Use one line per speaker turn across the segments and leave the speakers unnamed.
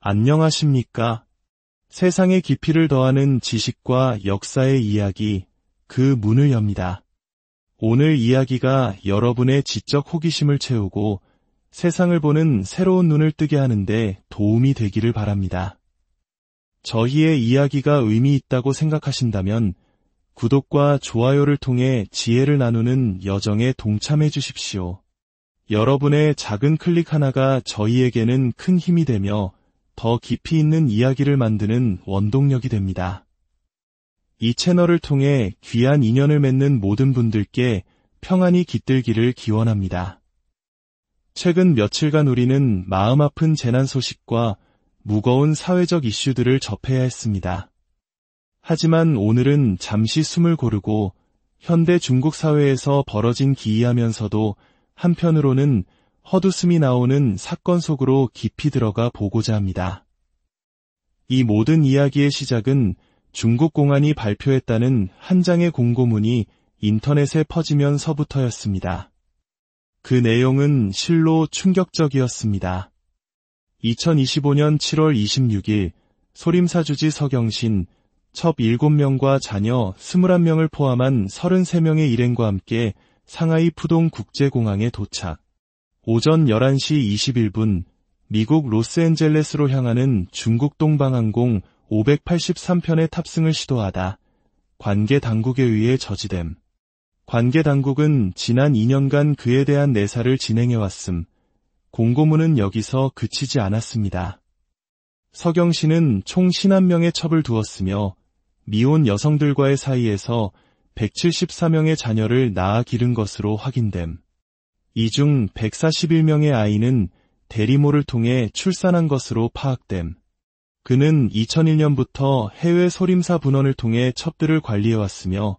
안녕하십니까? 세상의 깊이를 더하는 지식과 역사의 이야기, 그 문을 엽니다. 오늘 이야기가 여러분의 지적 호기심을 채우고 세상을 보는 새로운 눈을 뜨게 하는데 도움이 되기를 바랍니다. 저희의 이야기가 의미 있다고 생각하신다면 구독과 좋아요를 통해 지혜를 나누는 여정에 동참해 주십시오. 여러분의 작은 클릭 하나가 저희에게는 큰 힘이 되며 더 깊이 있는 이야기를 만드는 원동력이 됩니다. 이 채널을 통해 귀한 인연을 맺는 모든 분들께 평안이 깃들기를 기원합니다. 최근 며칠간 우리는 마음 아픈 재난 소식과 무거운 사회적 이슈들을 접해야 했습니다. 하지만 오늘은 잠시 숨을 고르고 현대 중국 사회에서 벌어진 기이하면서도 한편으로는 헛웃음이 나오는 사건 속으로 깊이 들어가 보고자 합니다. 이 모든 이야기의 시작은 중국 공안이 발표했다는 한 장의 공고문이 인터넷에 퍼지면서부터였습니다. 그 내용은 실로 충격적이었습니다. 2025년 7월 26일 소림사주지 서경신, 첩 7명과 자녀 21명을 포함한 33명의 일행과 함께 상하이 푸동 국제공항에 도착. 오전 11시 21분 미국 로스앤젤레스로 향하는 중국 동방항공 583편의 탑승을 시도하다 관계 당국에 의해 저지됨. 관계 당국은 지난 2년간 그에 대한 내사를 진행해왔음. 공고문은 여기서 그치지 않았습니다. 서경신은 총 51명의 첩을 두었으며 미혼 여성들과의 사이에서 174명의 자녀를 낳아 기른 것으로 확인됨. 이 중 141명의 아이는 대리모를 통해 출산한 것으로 파악됨. 그는 2001년부터 해외 소림사 분원을 통해 첩들을 관리해왔으며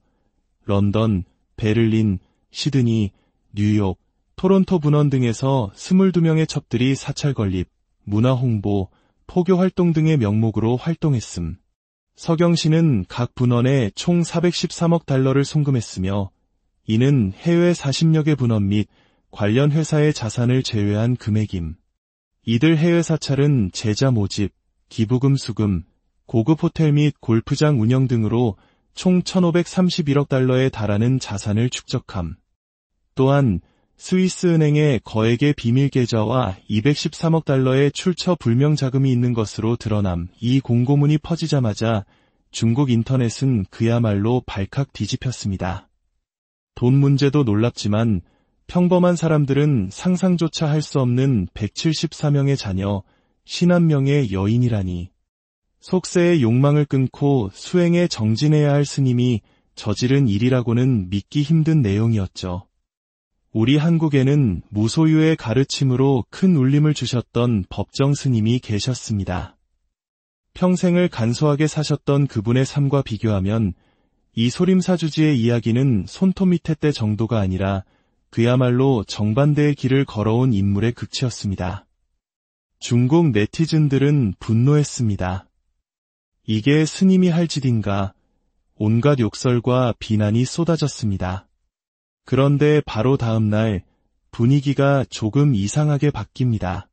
런던, 베를린, 시드니, 뉴욕, 토론토 분원 등에서 22명의 첩들이 사찰 건립, 문화 홍보, 포교 활동 등의 명목으로 활동했음. 서경신은 각 분원에 총 413억 달러를 송금했으며 이는 해외 40여 개 분원 및 관련 회사의 자산을 제외한 금액임. 이들 해외 사찰은 제자 모집, 기부금 수금, 고급 호텔 및 골프장 운영 등으로 총 1,531억 달러에 달하는 자산을 축적함. 또한 스위스 은행에 거액의 비밀 계좌와 213억 달러의 출처 불명 자금이 있는 것으로 드러남. 이 공고문이 퍼지자마자 중국 인터넷은 그야말로 발칵 뒤집혔습니다. 돈 문제도 놀랍지만 평범한 사람들은 상상조차 할 수 없는 174명의 자녀, 51명의 여인이라니. 속세의 욕망을 끊고 수행에 정진해야 할 스님이 저지른 일이라고는 믿기 힘든 내용이었죠. 우리 한국에는 무소유의 가르침으로 큰 울림을 주셨던 법정 스님이 계셨습니다. 평생을 간소하게 사셨던 그분의 삶과 비교하면 이 소림사주지의 이야기는 손톱 밑에 때 정도가 아니라 그야말로 정반대의 길을 걸어온 인물의 극치였습니다. 중국 네티즌들은 분노했습니다. 이게 스님이 할 짓인가? 온갖 욕설과 비난이 쏟아졌습니다. 그런데 바로 다음 날 분위기가 조금 이상하게 바뀝니다.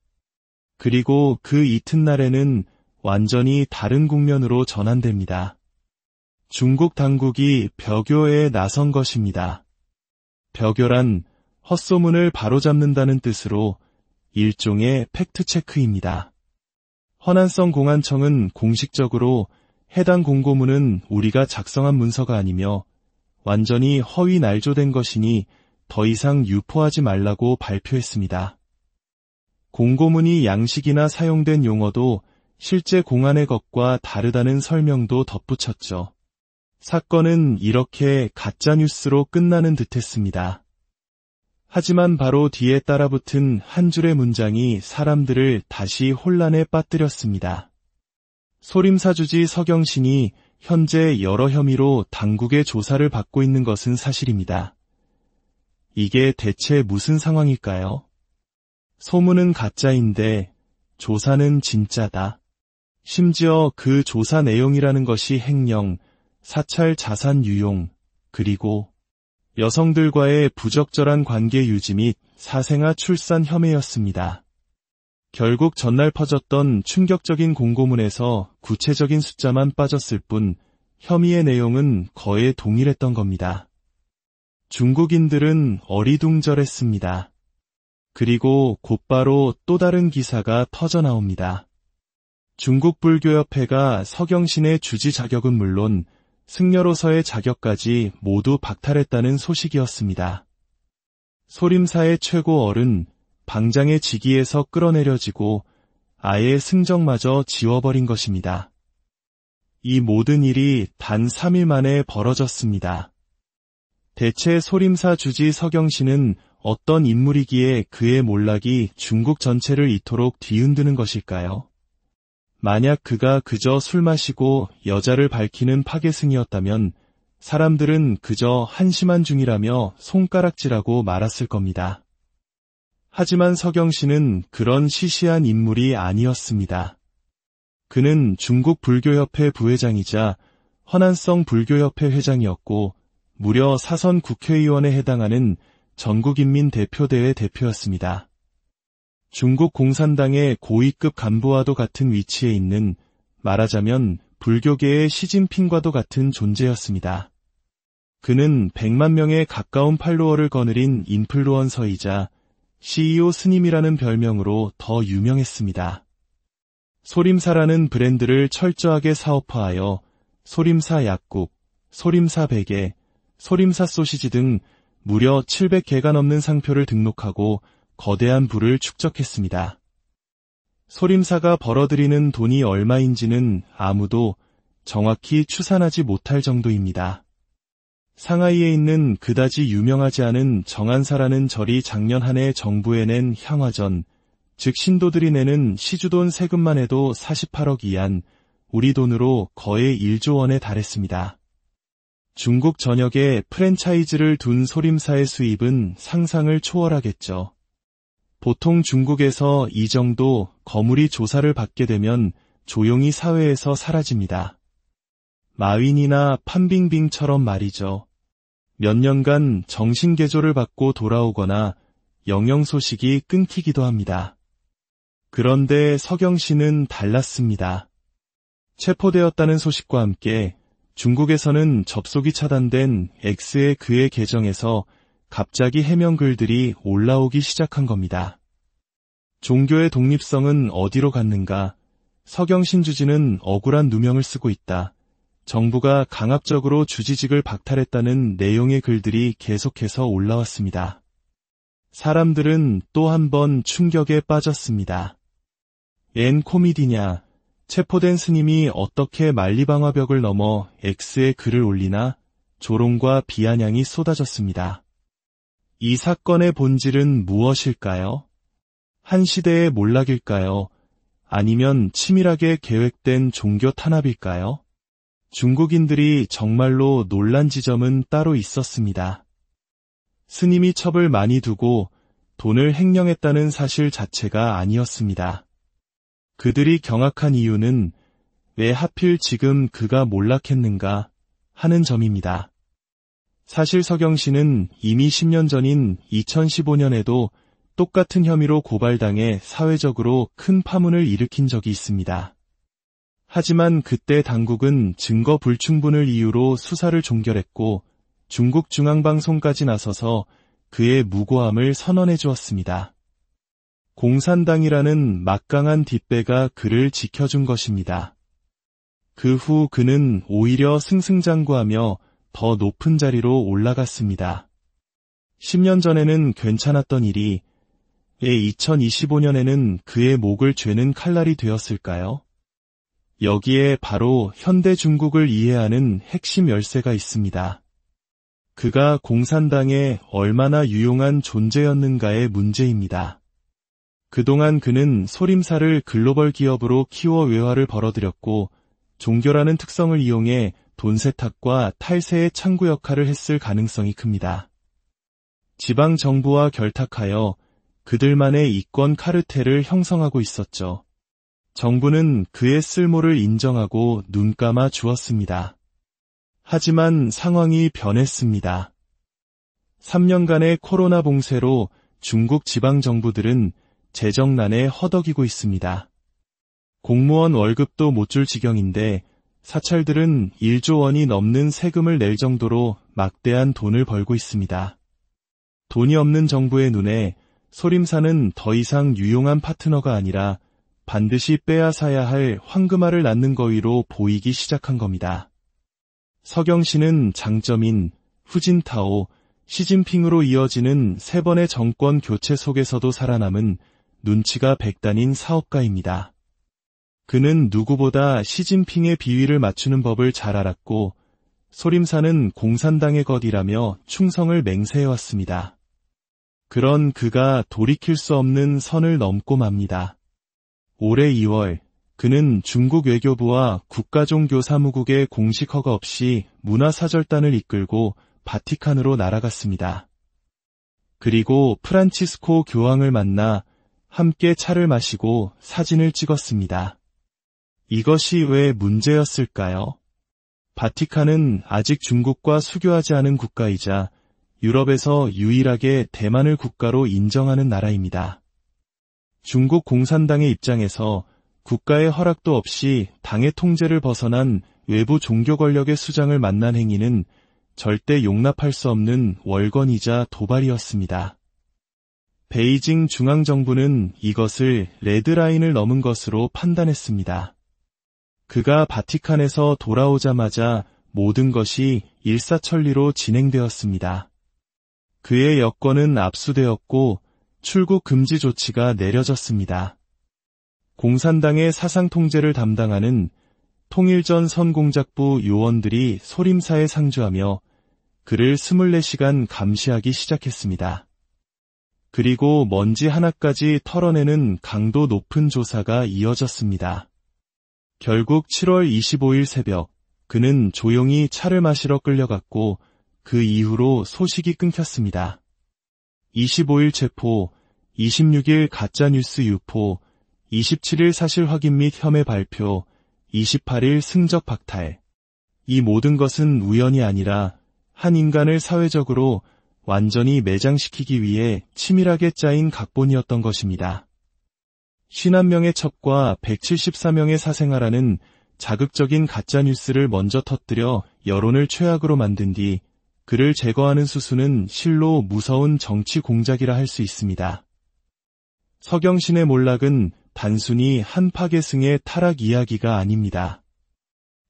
그리고 그 이튿날에는 완전히 다른 국면으로 전환됩니다. 중국 당국이 벼교에 나선 것입니다. 벼교란 헛소문을 바로잡는다는 뜻으로 일종의 팩트체크입니다. 허난성 공안청은 공식적으로 해당 공고문은 우리가 작성한 문서가 아니며 완전히 허위 날조된 것이니 더 이상 유포하지 말라고 발표했습니다. 공고문이 양식이나 사용된 용어도 실제 공안의 것과 다르다는 설명도 덧붙였죠. 사건은 이렇게 가짜뉴스로 끝나는 듯했습니다. 하지만 바로 뒤에 따라붙은 한 줄의 문장이 사람들을 다시 혼란에 빠뜨렸습니다. 소림사주지 서경신이 현재 여러 혐의로 당국의 조사를 받고 있는 것은 사실입니다. 이게 대체 무슨 상황일까요? 소문은 가짜인데 조사는 진짜다. 심지어 그 조사 내용이라는 것이 횡령, 사찰 자산 유용, 그리고 여성들과의 부적절한 관계 유지 및 사생아 출산 혐의였습니다. 결국 전날 퍼졌던 충격적인 공고문에서 구체적인 숫자만 빠졌을 뿐 혐의의 내용은 거의 동일했던 겁니다. 중국인들은 어리둥절했습니다. 그리고 곧바로 또 다른 기사가 터져나옵니다. 중국불교협회가 서경신의 주지 자격은 물론 승려로서의 자격까지 모두 박탈했다는 소식이었습니다. 소림사의 최고 어른 방장의 직위에서 끌어내려지고 아예 승정마저 지워버린 것입니다. 이 모든 일이 단 3일 만에 벌어졌습니다. 대체 소림사 주지 서경신은 어떤 인물이기에 그의 몰락이 중국 전체를 이토록 뒤흔드는 것일까요? 만약 그가 그저 술 마시고 여자를 밝히는 파괴승이었다면 사람들은 그저 한심한 중이라며 손가락질하고 말았을 겁니다. 하지만 서경신은 그런 시시한 인물이 아니었습니다. 그는 중국 불교협회 부회장이자 허난성 불교협회 회장이었고 무려 사선 국회의원에 해당하는 전국인민 대표대회 대표였습니다. 중국 공산당의 고위급 간부와도 같은 위치에 있는 말하자면 불교계의 시진핑과도 같은 존재였습니다. 그는 100만 명에 가까운 팔로워를 거느린 인플루언서이자 CEO 스님이라는 별명으로 더 유명했습니다. 소림사라는 브랜드를 철저하게 사업화하여 소림사 약국, 소림사 베개, 소림사 소시지 등 무려 700개가 넘는 상표를 등록하고 거대한 부를 축적했습니다. 소림사가 벌어들이는 돈이 얼마인지는 아무도 정확히 추산하지 못할 정도입니다. 상하이에 있는 그다지 유명하지 않은 정안사라는 절이 작년 한 해 정부에 낸 향화전, 즉 신도들이 내는 시주돈 세금만 해도 48억 이안, 우리 돈으로 거의 1조 원에 달했습니다. 중국 전역에 프랜차이즈를 둔 소림사의 수입은 상상을 초월하겠죠. 보통 중국에서 이 정도 거물이 조사를 받게 되면 조용히 사회에서 사라집니다. 마윈이나 판빙빙처럼 말이죠. 몇 년간 정신개조를 받고 돌아오거나 영영 소식이 끊기기도 합니다. 그런데 서경신은 달랐습니다. 체포되었다는 소식과 함께 중국에서는 접속이 차단된 X의 그의 계정에서 갑자기 해명 글들이 올라오기 시작한 겁니다. 종교의 독립성은 어디로 갔는가? 서경신 주지는 억울한 누명을 쓰고 있다. 정부가 강압적으로 주지직을 박탈했다는 내용의 글들이 계속해서 올라왔습니다. 사람들은 또 한 번 충격에 빠졌습니다. 얜 코미디냐? 체포된 스님이 어떻게 만리방화벽을 넘어 X에 글을 올리나? 조롱과 비아냥이 쏟아졌습니다. 이 사건의 본질은 무엇일까요? 한 시대의 몰락일까요? 아니면 치밀하게 계획된 종교 탄압일까요? 중국인들이 정말로 놀란 지점은 따로 있었습니다. 스님이 첩을 많이 두고 돈을 횡령했다는 사실 자체가 아니었습니다. 그들이 경악한 이유는 왜 하필 지금 그가 몰락했는가 하는 점입니다. 사실 서경신은 이미 10년 전인 2015년에도 똑같은 혐의로 고발당해 사회적으로 큰 파문을 일으킨 적이 있습니다. 하지만 그때 당국은 증거 불충분을 이유로 수사를 종결했고 중국 중앙방송까지 나서서 그의 무고함을 선언해 주었습니다. 공산당이라는 막강한 뒷배가 그를 지켜준 것입니다. 그 후 그는 오히려 승승장구하며 더 높은 자리로 올라갔습니다. 10년 전에는 괜찮았던 일이 왜 2025년에는 그의 목을 죄는 칼날이 되었을까요? 여기에 바로 현대 중국을 이해하는 핵심 열쇠가 있습니다. 그가 공산당에 얼마나 유용한 존재였는가의 문제입니다. 그동안 그는 소림사를 글로벌 기업으로 키워 외화를 벌어들였고 종교라는 특성을 이용해 돈 세탁과 탈세의 창구 역할을 했을 가능성이 큽니다. 지방 정부와 결탁하여 그들만의 이권 카르텔을 형성하고 있었죠. 정부는 그의 쓸모를 인정하고 눈감아 주었습니다. 하지만 상황이 변했습니다. 3년간의 코로나 봉쇄로 중국 지방 정부들은 재정난에 허덕이고 있습니다. 공무원 월급도 못 줄 지경인데 사찰들은 1조 원이 넘는 세금을 낼 정도로 막대한 돈을 벌고 있습니다. 돈이 없는 정부의 눈에 소림사는 더 이상 유용한 파트너가 아니라 반드시 빼앗아야 할 황금알을 낳는 거위로 보이기 시작한 겁니다. 서경시는 장점인 후진타오, 시진핑으로 이어지는 3번의 정권 교체 속에서도 살아남은 눈치가 백단인 사업가입니다. 그는 누구보다 시진핑의 비위를 맞추는 법을 잘 알았고 소림사는 공산당의 것이라며 충성을 맹세해왔습니다. 그런 그가 돌이킬 수 없는 선을 넘고 맙니다. 올해 2월 그는 중국 외교부와 국가종교사무국의 공식 허가 없이 문화사절단을 이끌고 바티칸으로 날아갔습니다. 그리고 프란치스코 교황을 만나 함께 차를 마시고 사진을 찍었습니다. 이것이 왜 문제였을까요? 바티칸은 아직 중국과 수교하지 않은 국가이자 유럽에서 유일하게 대만을 국가로 인정하는 나라입니다. 중국 공산당의 입장에서 국가의 허락도 없이 당의 통제를 벗어난 외부 종교 권력의 수장을 만난 행위는 절대 용납할 수 없는 월권이자 도발이었습니다. 베이징 중앙정부는 이것을 레드라인을 넘은 것으로 판단했습니다. 그가 바티칸에서 돌아오자마자 모든 것이 일사천리로 진행되었습니다. 그의 여권은 압수되었고 출국 금지 조치가 내려졌습니다. 공산당의 사상 통제를 담당하는 통일전 선공작부 요원들이 소림사에 상주하며 그를 24시간 감시하기 시작했습니다. 그리고 먼지 하나까지 털어내는 강도 높은 조사가 이어졌습니다. 결국 7월 25일 새벽 그는 조용히 차를 마시러 끌려갔고 그 이후로 소식이 끊겼습니다. 25일 체포, 26일 가짜뉴스 유포, 27일 사실 확인 및 혐의 발표, 28일 승적 박탈. 이 모든 것은 우연이 아니라 한 인간을 사회적으로 완전히 매장시키기 위해 치밀하게 짜인 각본이었던 것입니다. 51명의 첩과 174명의 사생아라는 자극적인 가짜뉴스를 먼저 터뜨려 여론을 최악으로 만든 뒤 그를 제거하는 수수는 실로 무서운 정치 공작이라 할 수 있습니다. 서경신의 몰락은 단순히 한 파괴승의 타락 이야기가 아닙니다.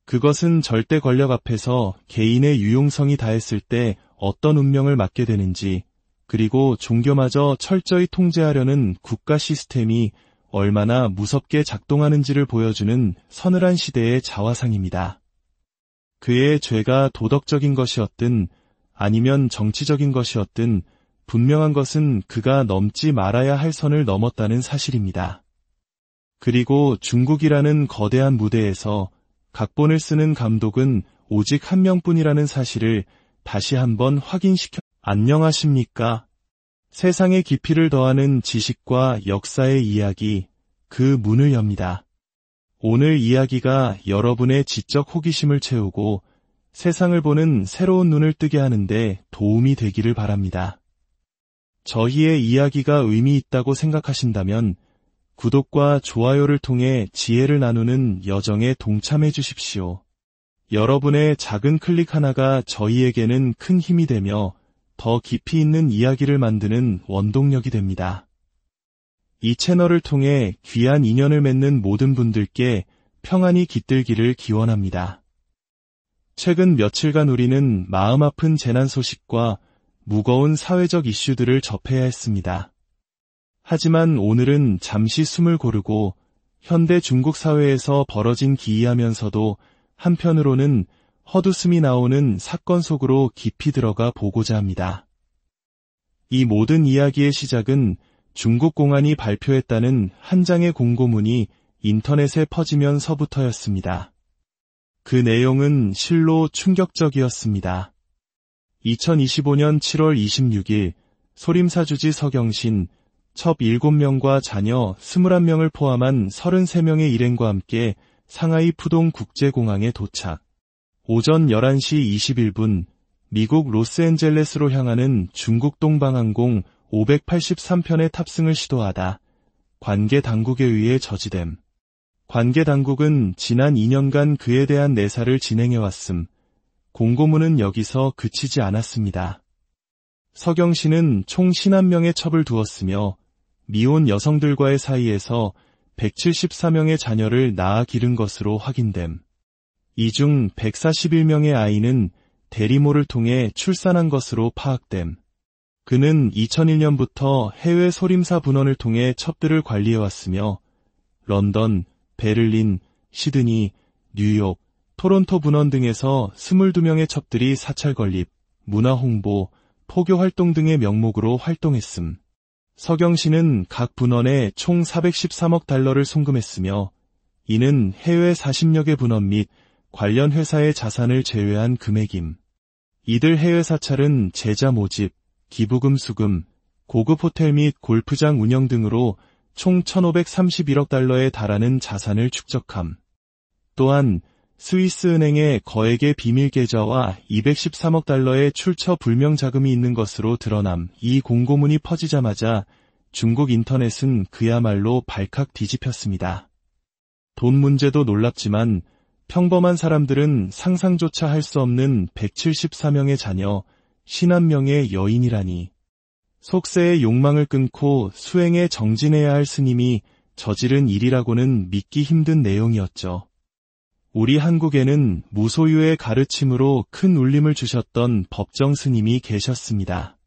그것은 절대 권력 앞에서 개인의 유용성이 다했을 때 어떤 운명을 맞게 되는지, 그리고 종교마저 철저히 통제하려는 국가 시스템이 얼마나 무섭게 작동하는지를 보여주는 서늘한 시대의 자화상입니다. 그의 죄가 도덕적인 것이었든 아니면 정치적인 것이었든 분명한 것은 그가 넘지 말아야 할 선을 넘었다는 사실입니다. 그리고 중국이라는 거대한 무대에서 각본을 쓰는 감독은 오직 한 명뿐이라는 사실을 다시 한번 확인시켜. 안녕하십니까? 세상의 깊이를 더하는 지식과 역사의 이야기, 그 문을 엽니다. 오늘 이야기가 여러분의 지적 호기심을 채우고 세상을 보는 새로운 눈을 뜨게 하는데 도움이 되기를 바랍니다. 저희의 이야기가 의미 있다고 생각하신다면 구독과 좋아요를 통해 지혜를 나누는 여정에 동참해 주십시오. 여러분의 작은 클릭 하나가 저희에게는 큰 힘이 되며 더 깊이 있는 이야기를 만드는 원동력이 됩니다. 이 채널을 통해 귀한 인연을 맺는 모든 분들께 평안이 깃들기를 기원합니다. 최근 며칠간 우리는 마음 아픈 재난 소식과 무거운 사회적 이슈들을 접해야 했습니다. 하지만 오늘은 잠시 숨을 고르고 현대 중국 사회에서 벌어진 기이하면서도 한편으로는 헛웃음이 나오는 사건 속으로 깊이 들어가 보고자 합니다. 이 모든 이야기의 시작은 중국 공안이 발표했다는 한 장의 공고문이 인터넷에 퍼지면서부터였습니다. 그 내용은 실로 충격적이었습니다. 2025년 7월 26일 소림사주지 서경신, 첩 7명과 자녀 21명을 포함한 33명의 일행과 함께 상하이 푸동 국제공항에 도착. 오전 11시 21분 미국 로스앤젤레스로 향하는 중국 동방항공 583편의 탑승을 시도하다 관계 당국에 의해 저지됨. 관계 당국은 지난 2년간 그에 대한 내사를 진행해왔음. 공고문은 여기서 그치지 않았습니다. 서경씨는 총 51명의 첩을 두었으며 미혼 여성들과의 사이에서 174명의 자녀를 낳아 기른 것으로 확인됨. 이 중 141명의 아이는 대리모를 통해 출산한 것으로 파악됨. 그는 2001년부터 해외 소림사 분원을 통해 첩들을 관리해왔으며 런던, 베를린, 시드니, 뉴욕, 토론토 분원 등에서 22명의 첩들이 사찰 건립, 문화 홍보, 포교 활동 등의 명목으로 활동했음. 서경씨는 각 분원에 총 413억 달러를 송금했으며 이는 해외 40여 개 분원 및 관련 회사의 자산을 제외한 금액임. 이들 해외 사찰은 제자 모집, 기부금 수금, 고급 호텔 및 골프장 운영 등으로 총 1,531억 달러에 달하는 자산을 축적함. 또한 스위스 은행에 거액의 비밀 계좌와 213억 달러의 출처 불명 자금이 있는 것으로 드러남. 이 공고문이 퍼지자마자 중국 인터넷은 그야말로 발칵 뒤집혔습니다. 돈 문제도 놀랍지만 평범한 사람들은 상상조차 할 수 없는 174명의 자녀, 51명의 여인이라니. 속세의 욕망을 끊고 수행에 정진해야 할 스님이 저지른 일이라고는 믿기 힘든 내용이었죠. 우리 한국에는 무소유의 가르침으로 큰 울림을 주셨던 법정 스님이 계셨습니다.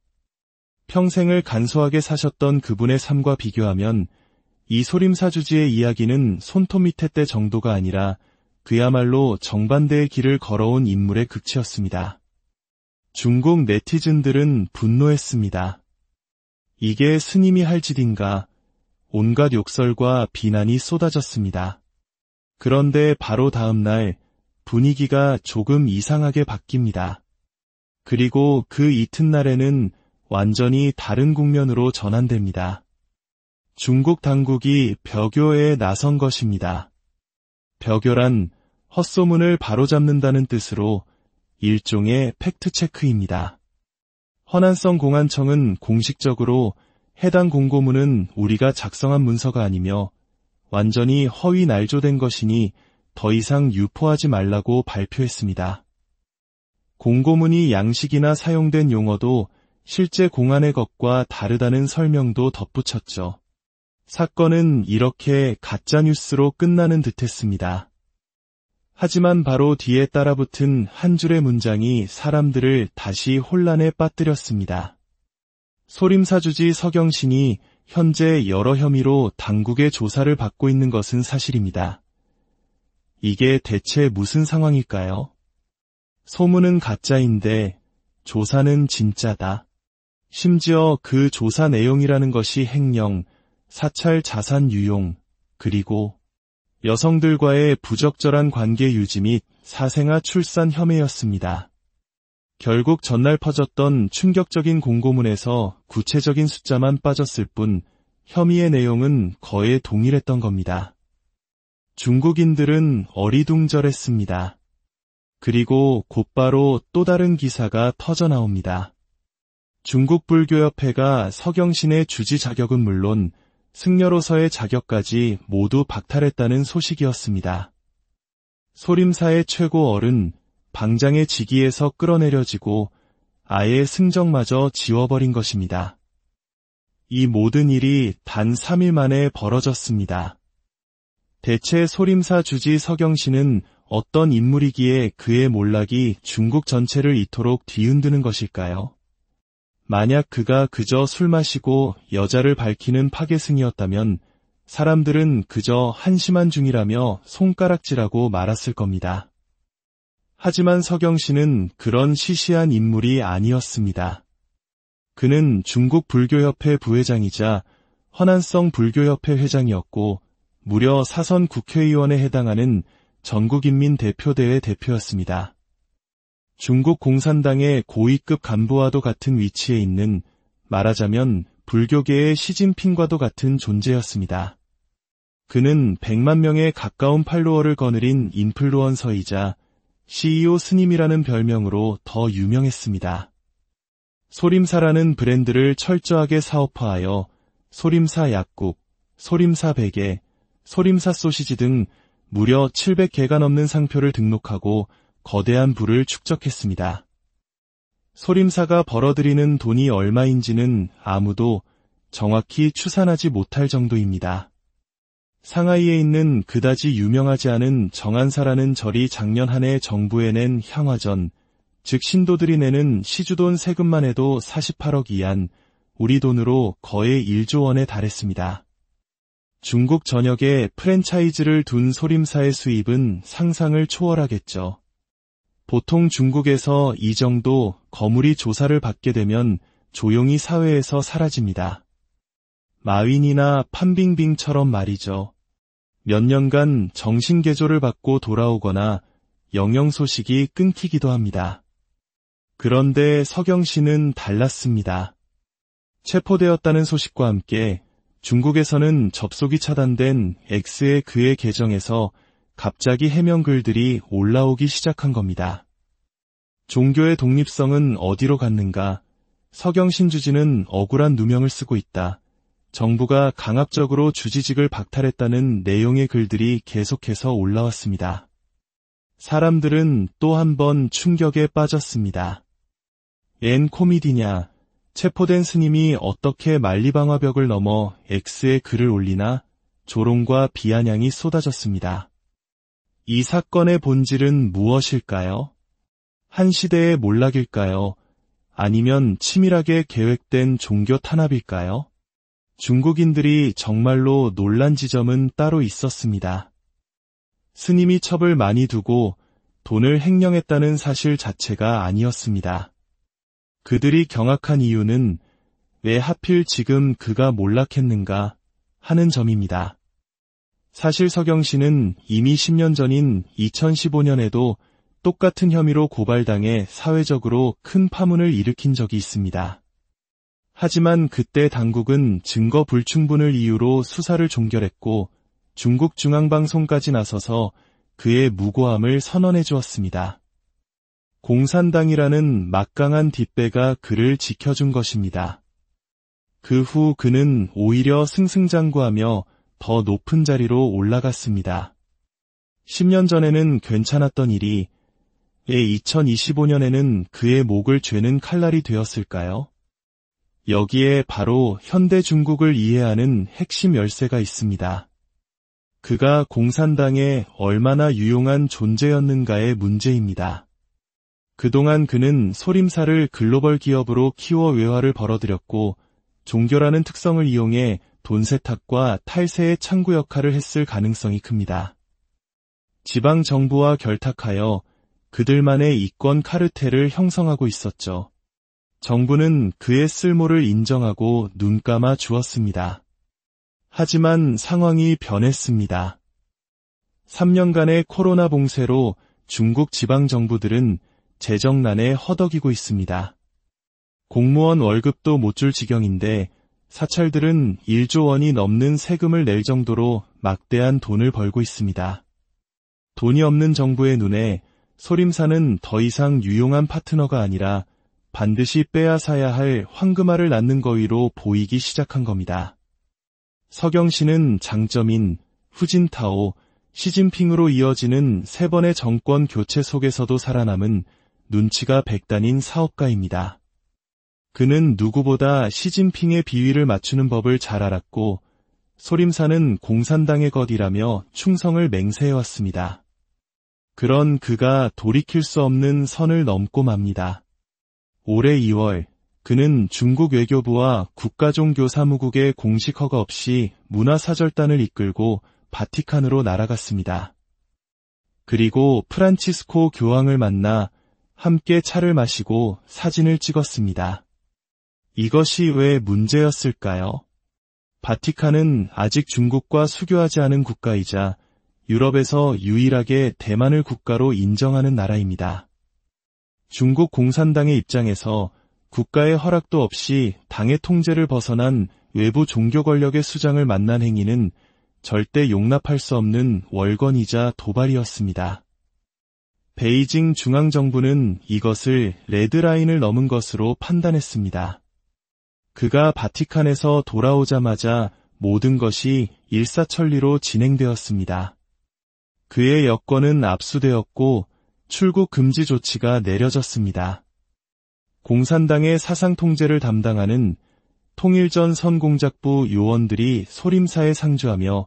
평생을 간소하게 사셨던 그분의 삶과 비교하면 이 소림사주지의 이야기는 손톱 밑에 때 정도가 아니라 그야말로 정반대의 길을 걸어온 인물의 극치였습니다. 중국 네티즌들은 분노했습니다. 이게 스님이 할 짓인가? 온갖 욕설과 비난이 쏟아졌습니다. 그런데 바로 다음 날 분위기가 조금 이상하게 바뀝니다. 그리고 그 이튿날에는 완전히 다른 국면으로 전환됩니다. 중국 당국이 벼교에 나선 것입니다. 벼교란 헛소문을 바로잡는다는 뜻으로 일종의 팩트체크입니다. 허난성 공안청은 공식적으로 해당 공고문은 우리가 작성한 문서가 아니며 완전히 허위 날조된 것이니 더 이상 유포하지 말라고 발표했습니다. 공고문이 양식이나 사용된 용어도 실제 공안의 것과 다르다는 설명도 덧붙였죠. 사건은 이렇게 가짜뉴스로 끝나는 듯했습니다. 하지만 바로 뒤에 따라붙은 한 줄의 문장이 사람들을 다시 혼란에 빠뜨렸습니다. 소림사주지 서경신이 현재 여러 혐의로 당국의 조사를 받고 있는 것은 사실입니다. 이게 대체 무슨 상황일까요? 소문은 가짜인데 조사는 진짜다. 심지어 그 조사 내용이라는 것이 횡령, 사찰 자산 유용, 그리고 여성들과의 부적절한 관계 유지 및 사생아 출산 혐의였습니다. 결국 전날 퍼졌던 충격적인 공고문에서 구체적인 숫자만 빠졌을 뿐 혐의의 내용은 거의 동일했던 겁니다. 중국인들은 어리둥절했습니다. 그리고 곧바로 또 다른 기사가 터져나옵니다. 중국불교협회가 서경신의 주지 자격은 물론 승려로서의 자격까지 모두 박탈했다는 소식이었습니다. 소림사의 최고 어른, 방장의 직위에서 끌어내려지고 아예 승정마저 지워버린 것입니다. 이 모든 일이 단 3일 만에 벌어졌습니다. 대체 소림사 주지 서경신은 어떤 인물이기에 그의 몰락이 중국 전체를 이토록 뒤흔드는 것일까요? 만약 그가 그저 술 마시고 여자를 밝히는 파괴승이었다면 사람들은 그저 한심한 중이라며 손가락질하고 말았을 겁니다. 하지만 서경신은 그런 시시한 인물이 아니었습니다. 그는 중국 불교협회 부회장이자 허난성 불교협회 회장이었고 무려 사선 국회의원에 해당하는 전국인민 대표대회 대표였습니다. 중국 공산당의 고위급 간부와도 같은 위치에 있는, 말하자면 불교계의 시진핑과도 같은 존재였습니다. 그는 100만 명에 가까운 팔로워를 거느린 인플루언서이자 CEO 스님이라는 별명으로 더 유명했습니다. 소림사라는 브랜드를 철저하게 사업화하여 소림사 약국, 소림사 베개, 소림사 소시지 등 무려 700개가 넘는 상표를 등록하고 거대한 부를 축적했습니다. 소림사가 벌어들이는 돈이 얼마인지는 아무도 정확히 추산하지 못할 정도입니다. 상하이에 있는 그다지 유명하지 않은 정안사라는 절이 작년 한 해 정부에 낸 향화전, 즉 신도들이 내는 시주돈 세금만 해도 48억 이안, 우리 돈으로 거의 1조 원에 달했습니다. 중국 전역에 프랜차이즈를 둔 소림사의 수입은 상상을 초월하겠죠. 보통 중국에서 이 정도 거물이 조사를 받게 되면 조용히 사회에서 사라집니다. 마윈이나 판빙빙처럼 말이죠. 몇 년간 정신개조를 받고 돌아오거나 영영 소식이 끊기기도 합니다. 그런데 서경 씨는 달랐습니다. 체포되었다는 소식과 함께 중국에서는 접속이 차단된 X의 그의 계정에서 갑자기 해명 글들이 올라오기 시작한 겁니다. 종교의 독립성은 어디로 갔는가? 서경 신주지는 억울한 누명을 쓰고 있다. 정부가 강압적으로 주지직을 박탈했다는 내용의 글들이 계속해서 올라왔습니다. 사람들은 또 한 번 충격에 빠졌습니다. 엔 코미디냐? 체포된 스님이 어떻게 만리방화벽을 넘어 X에 글을 올리나? 조롱과 비아냥이 쏟아졌습니다. 이 사건의 본질은 무엇일까요? 한 시대의 몰락일까요? 아니면 치밀하게 계획된 종교 탄압일까요? 중국인들이 정말로 놀란 지점은 따로 있었습니다. 스님이 첩을 많이 두고 돈을 횡령했다는 사실 자체가 아니었습니다. 그들이 경악한 이유는 왜 하필 지금 그가 몰락했는가 하는 점입니다. 사실 서경 씨는 이미 10년 전인 2015년에도 똑같은 혐의로 고발당해 사회적으로 큰 파문을 일으킨 적이 있습니다. 하지만 그때 당국은 증거 불충분을 이유로 수사를 종결했고 중국 중앙방송까지 나서서 그의 무고함을 선언해 주었습니다. 공산당이라는 막강한 뒷배가 그를 지켜준 것입니다. 그 후 그는 오히려 승승장구하며 더 높은 자리로 올라갔습니다. 10년 전에는 괜찮았던 일이 왜 2025년에는 그의 목을 죄는 칼날이 되었을까요? 여기에 바로 현대 중국을 이해하는 핵심 열쇠가 있습니다. 그가 공산당에 얼마나 유용한 존재였는가의 문제입니다. 그동안 그는 소림사를 글로벌 기업으로 키워 외화를 벌어들였고 종교라는 특성을 이용해 돈 세탁과 탈세의 창구 역할을 했을 가능성이 큽니다. 지방 정부와 결탁하여 그들만의 이권 카르텔을 형성하고 있었죠. 정부는 그의 쓸모를 인정하고 눈감아 주었습니다. 하지만 상황이 변했습니다. 3년간의 코로나 봉쇄로 중국 지방정부들은 재정난에 허덕이고 있습니다. 공무원 월급도 못 줄 지경인데 사찰들은 1조 원이 넘는 세금을 낼 정도로 막대한 돈을 벌고 있습니다. 돈이 없는 정부의 눈에 소림사는 더 이상 유용한 파트너가 아니라 반드시 빼앗아야 할 황금알을 낳는 거위로 보이기 시작한 겁니다. 서경 씨는 장점인 후진타오, 시진핑으로 이어지는 3번의 정권 교체 속에서도 살아남은 눈치가 백단인 사업가입니다. 그는 누구보다 시진핑의 비위를 맞추는 법을 잘 알았고 소림사는 공산당의 것이라며 충성을 맹세해왔습니다. 그런 그가 돌이킬 수 없는 선을 넘고 맙니다. 올해 2월 그는 중국 외교부와 국가종교사무국의 공식 허가 없이 문화사절단을 이끌고 바티칸으로 날아갔습니다. 그리고 프란치스코 교황을 만나 함께 차를 마시고 사진을 찍었습니다. 이것이 왜 문제였을까요? 바티칸은 아직 중국과 수교하지 않은 국가이자 유럽에서 유일하게 대만을 국가로 인정하는 나라입니다. 중국 공산당의 입장에서 국가의 허락도 없이 당의 통제를 벗어난 외부 종교 권력의 수장을 만난 행위는 절대 용납할 수 없는 월권이자 도발이었습니다. 베이징 중앙정부는 이것을 레드라인을 넘은 것으로 판단했습니다. 그가 바티칸에서 돌아오자마자 모든 것이 일사천리로 진행되었습니다. 그의 여권은 압수되었고 출국 금지 조치가 내려졌습니다. 공산당의 사상 통제를 담당하는 통일전 선공작부 요원들이 소림사에 상주하며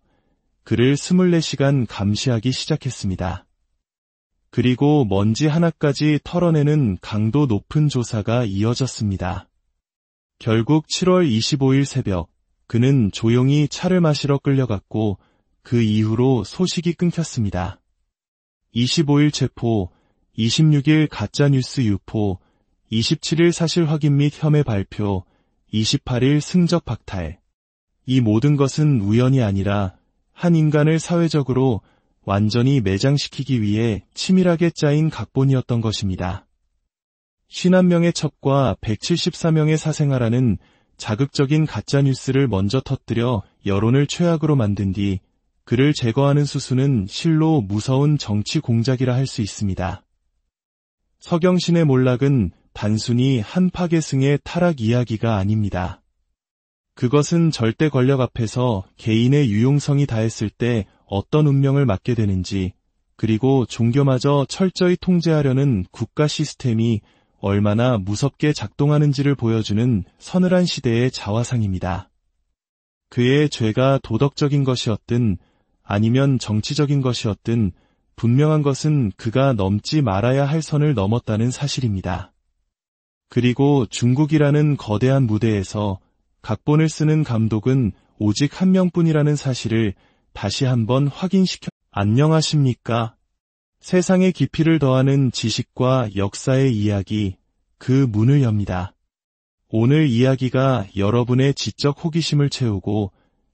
그를 24시간 감시하기 시작했습니다. 그리고 먼지 하나까지 털어내는 강도 높은 조사가 이어졌습니다. 결국 7월 25일 새벽, 그는 조용히 차를 마시러 끌려갔고 그 이후로 소식이 끊겼습니다. 25일 체포, 26일 가짜뉴스 유포, 27일 사실 확인 및 혐의 발표, 28일 승적 박탈. 이 모든 것은 우연이 아니라 한 인간을 사회적으로 완전히 매장시키기 위해 치밀하게 짜인 각본이었던 것입니다. 51명의 첩과 174명의 사생아라는 자극적인 가짜뉴스를 먼저 터뜨려 여론을 최악으로 만든 뒤 그를 제거하는 수순은 실로 무서운 정치 공작이라 할 수 있습니다. 서경신의 몰락은 단순히 한 파괴승의 타락 이야기가 아닙니다. 그것은 절대 권력 앞에서 개인의 유용성이 다했을 때 어떤 운명을 맞게 되는지, 그리고 종교마저 철저히 통제하려는 국가 시스템이 얼마나 무섭게 작동하는지를 보여주는 서늘한 시대의 자화상입니다. 그의 죄가 도덕적인 것이었든 아니면 정치적인 것이었든 분명한 것은 그가 넘지 말아야 할 선을 넘었다는 사실입니다. 그리고 중국이라는 거대한 무대에서 각본을 쓰는 감독은 오직 한 명뿐이라는 사실을 다시 한번 확인시켜. 안녕하십니까? 세상의 깊이를 더하는 지식과 역사의 이야기, 그 문을 엽니다. 오늘 이야기가 여러분의 지적 호기심을 채우고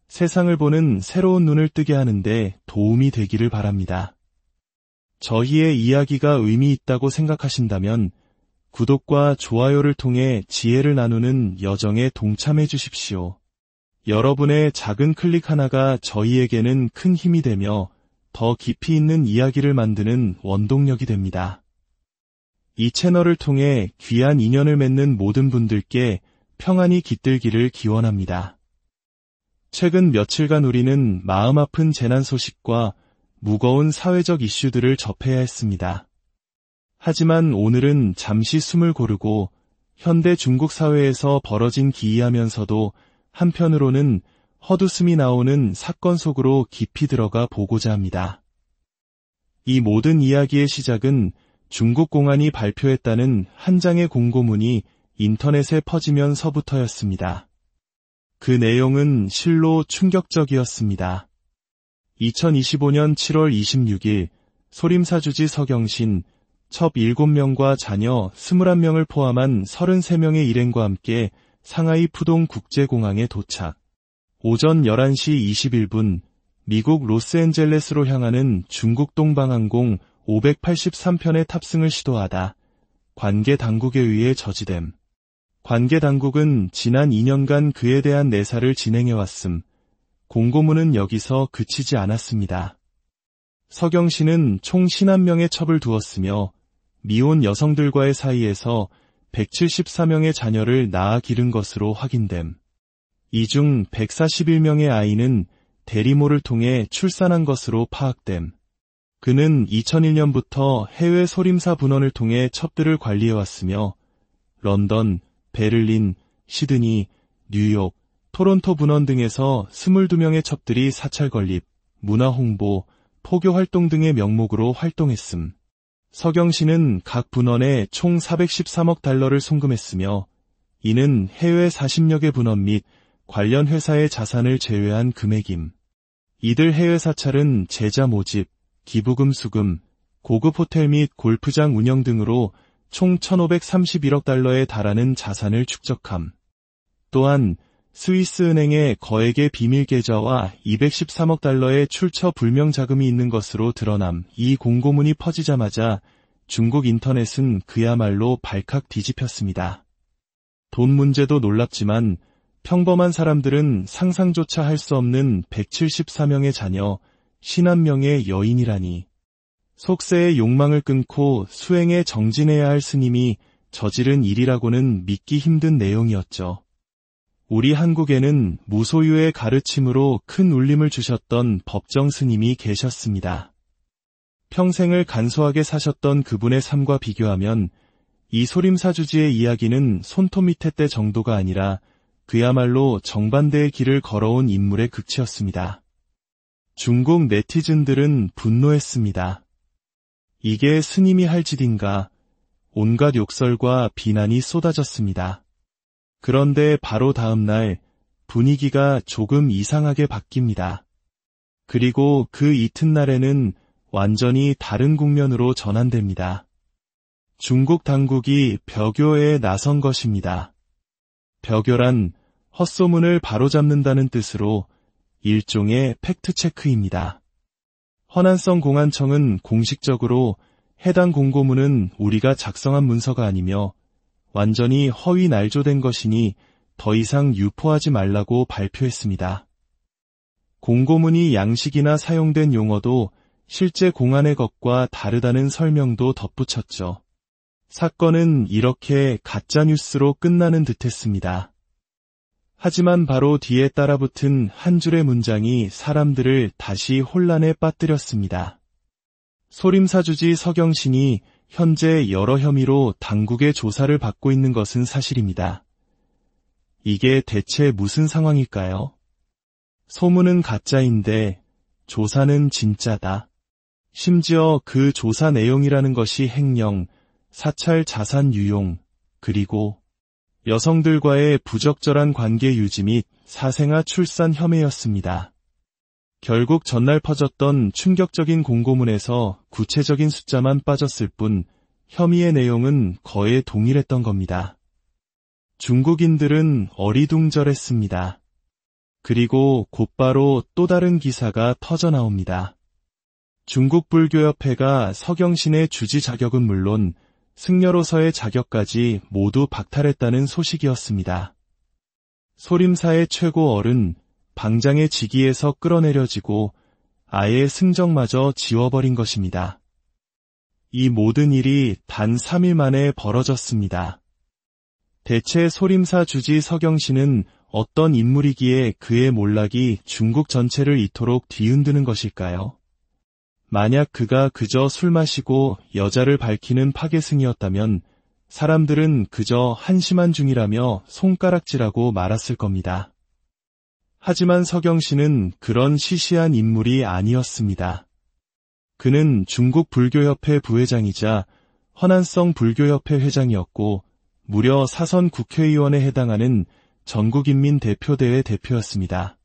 세상을 보는 새로운 눈을 뜨게 하는데 도움이 되기를 바랍니다. 저희의 이야기가 의미 있다고 생각하신다면 구독과 좋아요를 통해 지혜를 나누는 여정에 동참해 주십시오. 여러분의 작은 클릭 하나가 저희에게는 큰 힘이 되며 더 깊이 있는 이야기를 만드는 원동력이 됩니다. 이 채널을 통해 귀한 인연을 맺는 모든 분들께 평안이 깃들기를 기원합니다. 최근 며칠간 우리는 마음 아픈 재난 소식과 무거운 사회적 이슈들을 접해야 했습니다. 하지만 오늘은 잠시 숨을 고르고 현대 중국 사회에서 벌어진 기이하면서도 한편으로는 헛웃음이 나오는 사건 속으로 깊이 들어가 보고자 합니다. 이 모든 이야기의 시작은 중국 공안이 발표했다는 한 장의 공고문이 인터넷에 퍼지면서부터였습니다. 그 내용은 실로 충격적이었습니다. 2025년 7월 26일 소림사주지 서경신, 첩 7명과 자녀 21명을 포함한 33명의 일행과 함께 상하이 푸동 국제공항에 도착. 오전 11시 21분 미국 로스앤젤레스로 향하는 중국 동방항공 583편의 탑승을 시도하다 관계 당국에 의해 저지됨. 관계 당국은 지난 2년간 그에 대한 내사를 진행해왔음. 공고문은 여기서 그치지 않았습니다. 서경신은 총 51명의 첩을 두었으며 미혼 여성들과의 사이에서 174명의 자녀를 낳아 기른 것으로 확인됨. 이 중 141명의 아이는 대리모를 통해 출산한 것으로 파악됨. 그는 2001년부터 해외 소림사 분원을 통해 첩들을 관리해왔으며 런던, 베를린, 시드니, 뉴욕, 토론토 분원 등에서 22명의 첩들이 사찰 건립, 문화 홍보, 포교 활동 등의 명목으로 활동했음. 서경신은 각 분원에 총 413억 달러를 송금했으며 이는 해외 40여 개 분원 및 관련 회사의 자산을 제외한 금액임. 이들 해외 사찰은 제자 모집, 기부금 수금, 고급 호텔 및 골프장 운영 등으로 총 1,531억 달러에 달하는 자산을 축적함. 또한 스위스 은행에 거액의 비밀 계좌와 213억 달러의 출처 불명 자금이 있는 것으로 드러남. 이 공고문이 퍼지자마자 중국 인터넷은 그야말로 발칵 뒤집혔습니다. 돈 문제도 놀랍지만 평범한 사람들은 상상조차 할 수 없는 174명의 자녀, 51명의 여인이라니. 속세의 욕망을 끊고 수행에 정진해야 할 스님이 저지른 일이라고는 믿기 힘든 내용이었죠. 우리 한국에는 무소유의 가르침으로 큰 울림을 주셨던 법정 스님이 계셨습니다. 평생을 간소하게 사셨던 그분의 삶과 비교하면 이 소림사주지의 이야기는 손톱 밑에 때 정도가 아니라 그야말로 정반대의 길을 걸어온 인물의 극치였습니다. 중국 네티즌들은 분노했습니다. 이게 스님이 할 짓인가? 온갖 욕설과 비난이 쏟아졌습니다. 그런데 바로 다음 날 분위기가 조금 이상하게 바뀝니다. 그리고 그 이튿날에는 완전히 다른 국면으로 전환됩니다. 중국 당국이 벼교에 나선 것입니다. 벼교란 헛소문을 바로잡는다는 뜻으로 일종의 팩트체크입니다. 허난성 공안청은 공식적으로 해당 공고문은 우리가 작성한 문서가 아니며 완전히 허위 날조된 것이니 더 이상 유포하지 말라고 발표했습니다. 공고문이 양식이나 사용된 용어도 실제 공안의 것과 다르다는 설명도 덧붙였죠. 사건은 이렇게 가짜뉴스로 끝나는 듯했습니다. 하지만 바로 뒤에 따라붙은 한 줄의 문장이 사람들을 다시 혼란에 빠뜨렸습니다. 소림사주지 서경신이 현재 여러 혐의로 당국의 조사를 받고 있는 것은 사실입니다. 이게 대체 무슨 상황일까요? 소문은 가짜인데 조사는 진짜다. 심지어 그 조사 내용이라는 것이 횡령, 사찰 자산 유용, 그리고 여성들과의 부적절한 관계 유지 및 사생아 출산 혐의였습니다. 결국 전날 퍼졌던 충격적인 공고문에서 구체적인 숫자만 빠졌을 뿐 혐의의 내용은 거의 동일했던 겁니다. 중국인들은 어리둥절했습니다. 그리고 곧바로 또 다른 기사가 터져나옵니다. 중국불교협회가 서경신의 주지 자격은 물론 승려로서의 자격까지 모두 박탈했다는 소식이었습니다. 소림사의 최고 어른 방장의 직위에서 끌어내려지고 아예 승정마저 지워버린 것입니다. 이 모든 일이 단 3일 만에 벌어졌습니다. 대체 소림사 주지 서경신은 어떤 인물이기에 그의 몰락이 중국 전체를 이토록 뒤흔드는 것일까요? 만약 그가 그저 술 마시고 여자를 밝히는 파괴승이었다면 사람들은 그저 한심한 중이라며 손가락질하고 말았을 겁니다. 하지만 서경신은 그런 시시한 인물이 아니었습니다. 그는 중국 불교협회 부회장이자 허난성 불교협회 회장이었고 무려 사선 국회의원에 해당하는 전국인민대표대회 대표였습니다.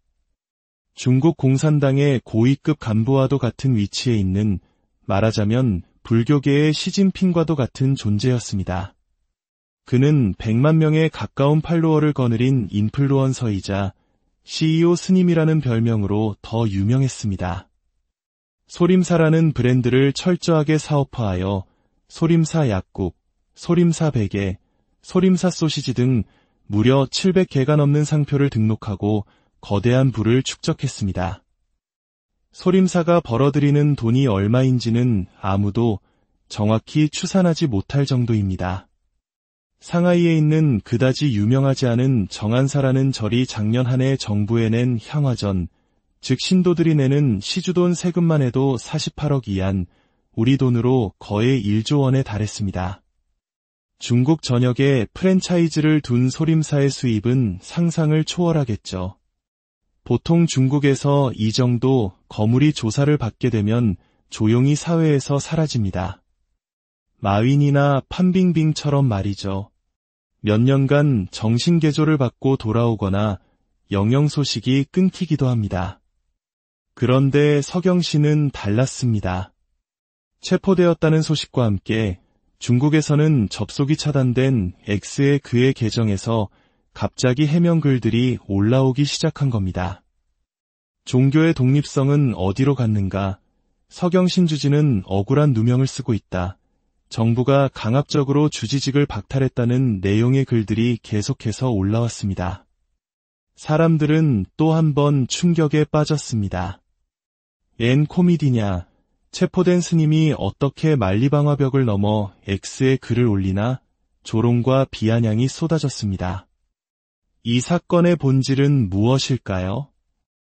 중국 공산당의 고위급 간부와도 같은 위치에 있는 말하자면 불교계의 시진핑과도 같은 존재였습니다. 그는 100만 명에 가까운 팔로워를 거느린 인플루언서이자 CEO 스님이라는 별명으로 더 유명했습니다. 소림사라는 브랜드를 철저하게 사업화하여 소림사 약국, 소림사 베개, 소림사 소시지 등 무려 700개가 넘는 상표를 등록하고 거대한 부를 축적했습니다. 소림사가 벌어들이는 돈이 얼마인지는 아무도 정확히 추산하지 못할 정도입니다. 상하이에 있는 그다지 유명하지 않은 정안사라는 절이 작년 한 해 정부에 낸 향화전, 즉 신도들이 내는 시주돈 세금만 해도 48억 이안, 우리 돈으로 거의 1조 원에 달했습니다. 중국 전역에 프랜차이즈를 둔 소림사의 수입은 상상을 초월하겠죠. 보통 중국에서 이 정도 거물이 조사를 받게 되면 조용히 사회에서 사라집니다. 마윈이나 판빙빙처럼 말이죠. 몇 년간 정신개조를 받고 돌아오거나 영영 소식이 끊기기도 합니다. 그런데 서경신은 달랐습니다. 체포되었다는 소식과 함께 중국에서는 접속이 차단된 X의 그의 계정에서 갑자기 해명글들이 올라오기 시작한 겁니다. 종교의 독립성은 어디로 갔는가? 서경신 주지는 억울한 누명을 쓰고 있다. 정부가 강압적으로 주지직을 박탈했다는 내용의 글들이 계속해서 올라왔습니다. 사람들은 또 한 번 충격에 빠졌습니다. 엔 코미디냐? 체포된 스님이 어떻게 만리방화벽을 넘어 X에 글을 올리나? 조롱과 비아냥이 쏟아졌습니다. 이 사건의 본질은 무엇일까요?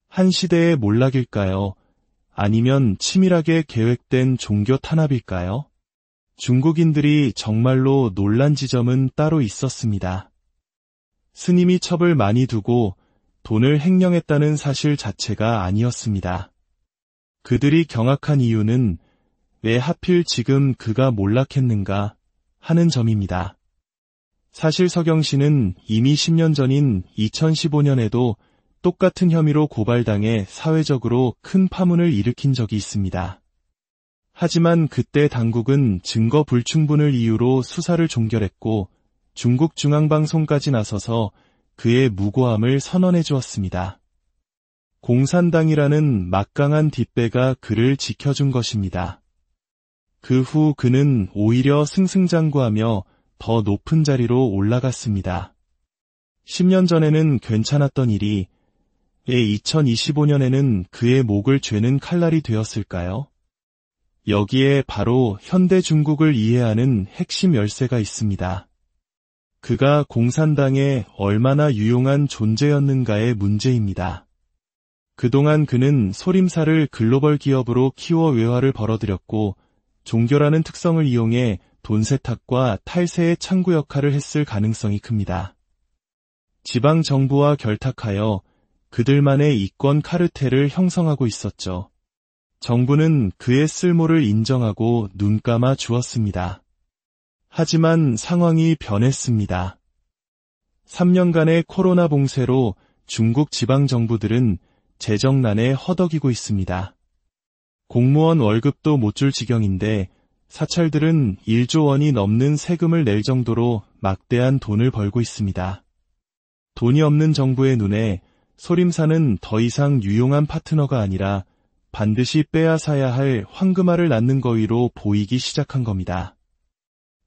한 시대의 몰락일까요? 아니면 치밀하게 계획된 종교 탄압일까요? 중국인들이 정말로 놀란 지점은 따로 있었습니다. 스님이 첩을 많이 두고 돈을 횡령했다는 사실 자체가 아니었습니다. 그들이 경악한 이유는 왜 하필 지금 그가 몰락했는가 하는 점입니다. 사실 서경씨는 이미 10년 전인 2015년에도 똑같은 혐의로 고발당해 사회적으로 큰 파문을 일으킨 적이 있습니다. 하지만 그때 당국은 증거 불충분을 이유로 수사를 종결했고 중국 중앙방송까지 나서서 그의 무고함을 선언해 주었습니다. 공산당이라는 막강한 뒷배가 그를 지켜준 것입니다. 그 후 그는 오히려 승승장구하며 더 높은 자리로 올라갔습니다. 10년 전에는 괜찮았던 일이 왜 2025년에는 그의 목을 죄는 칼날이 되었을까요? 여기에 바로 현대 중국을 이해하는 핵심 열쇠가 있습니다. 그가 공산당에 얼마나 유용한 존재였는가의 문제입니다. 그동안 그는 소림사를 글로벌 기업으로 키워 외화를 벌어들였고 종교라는 특성을 이용해 돈 세탁과 탈세의 창구 역할을 했을 가능성이 큽니다. 지방 정부와 결탁하여 그들만의 이권 카르텔을 형성하고 있었죠. 정부는 그의 쓸모를 인정하고 눈감아 주었습니다. 하지만 상황이 변했습니다. 3년간의 코로나 봉쇄로 중국 지방 정부들은 재정난에 허덕이고 있습니다. 공무원 월급도 못 줄 지경인데 사찰들은 1조 원이 넘는 세금을 낼 정도로 막대한 돈을 벌고 있습니다. 돈이 없는 정부의 눈에 소림사는 더 이상 유용한 파트너가 아니라 반드시 빼앗아야 할 황금알을 낳는 거위로 보이기 시작한 겁니다.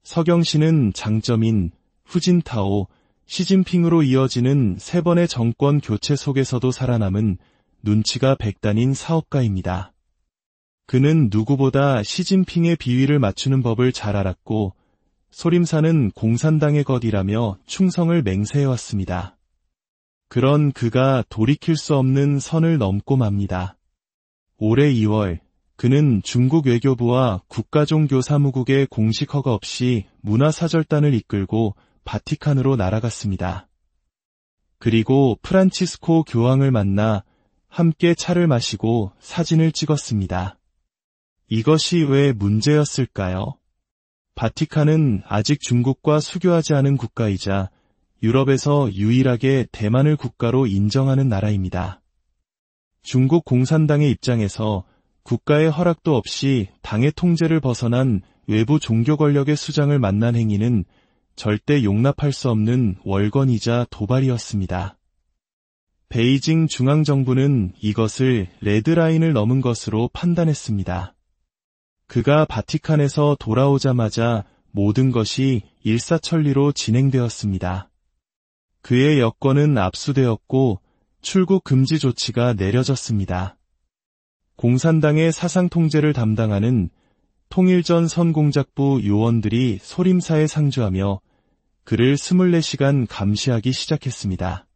서경씨는 장점인 후진타오, 시진핑으로 이어지는 3번의 정권 교체 속에서도 살아남은 눈치가 백단인 사업가입니다. 그는 누구보다 시진핑의 비위를 맞추는 법을 잘 알았고 소림사는 공산당의 것이라며 충성을 맹세해왔습니다. 그런 그가 돌이킬 수 없는 선을 넘고 맙니다. 올해 2월 그는 중국 외교부와 국가종교사무국의 공식 허가 없이 문화사절단을 이끌고 바티칸으로 날아갔습니다. 그리고 프란치스코 교황을 만나 함께 차를 마시고 사진을 찍었습니다. 이것이 왜 문제였을까요? 바티칸은 아직 중국과 수교하지 않은 국가이자 유럽에서 유일하게 대만을 국가로 인정하는 나라입니다. 중국 공산당의 입장에서 국가의 허락도 없이 당의 통제를 벗어난 외부 종교 권력의 수장을 만난 행위는 절대 용납할 수 없는 월권이자 도발이었습니다. 베이징 중앙정부는 이것을 레드라인을 넘은 것으로 판단했습니다. 그가 바티칸에서 돌아오자마자 모든 것이 일사천리로 진행되었습니다. 그의 여권은 압수되었고 출국 금지 조치가 내려졌습니다. 공산당의 사상 통제를 담당하는 통일전 선공작부 요원들이 소림사에 상주하며 그를 24시간 감시하기 시작했습니다.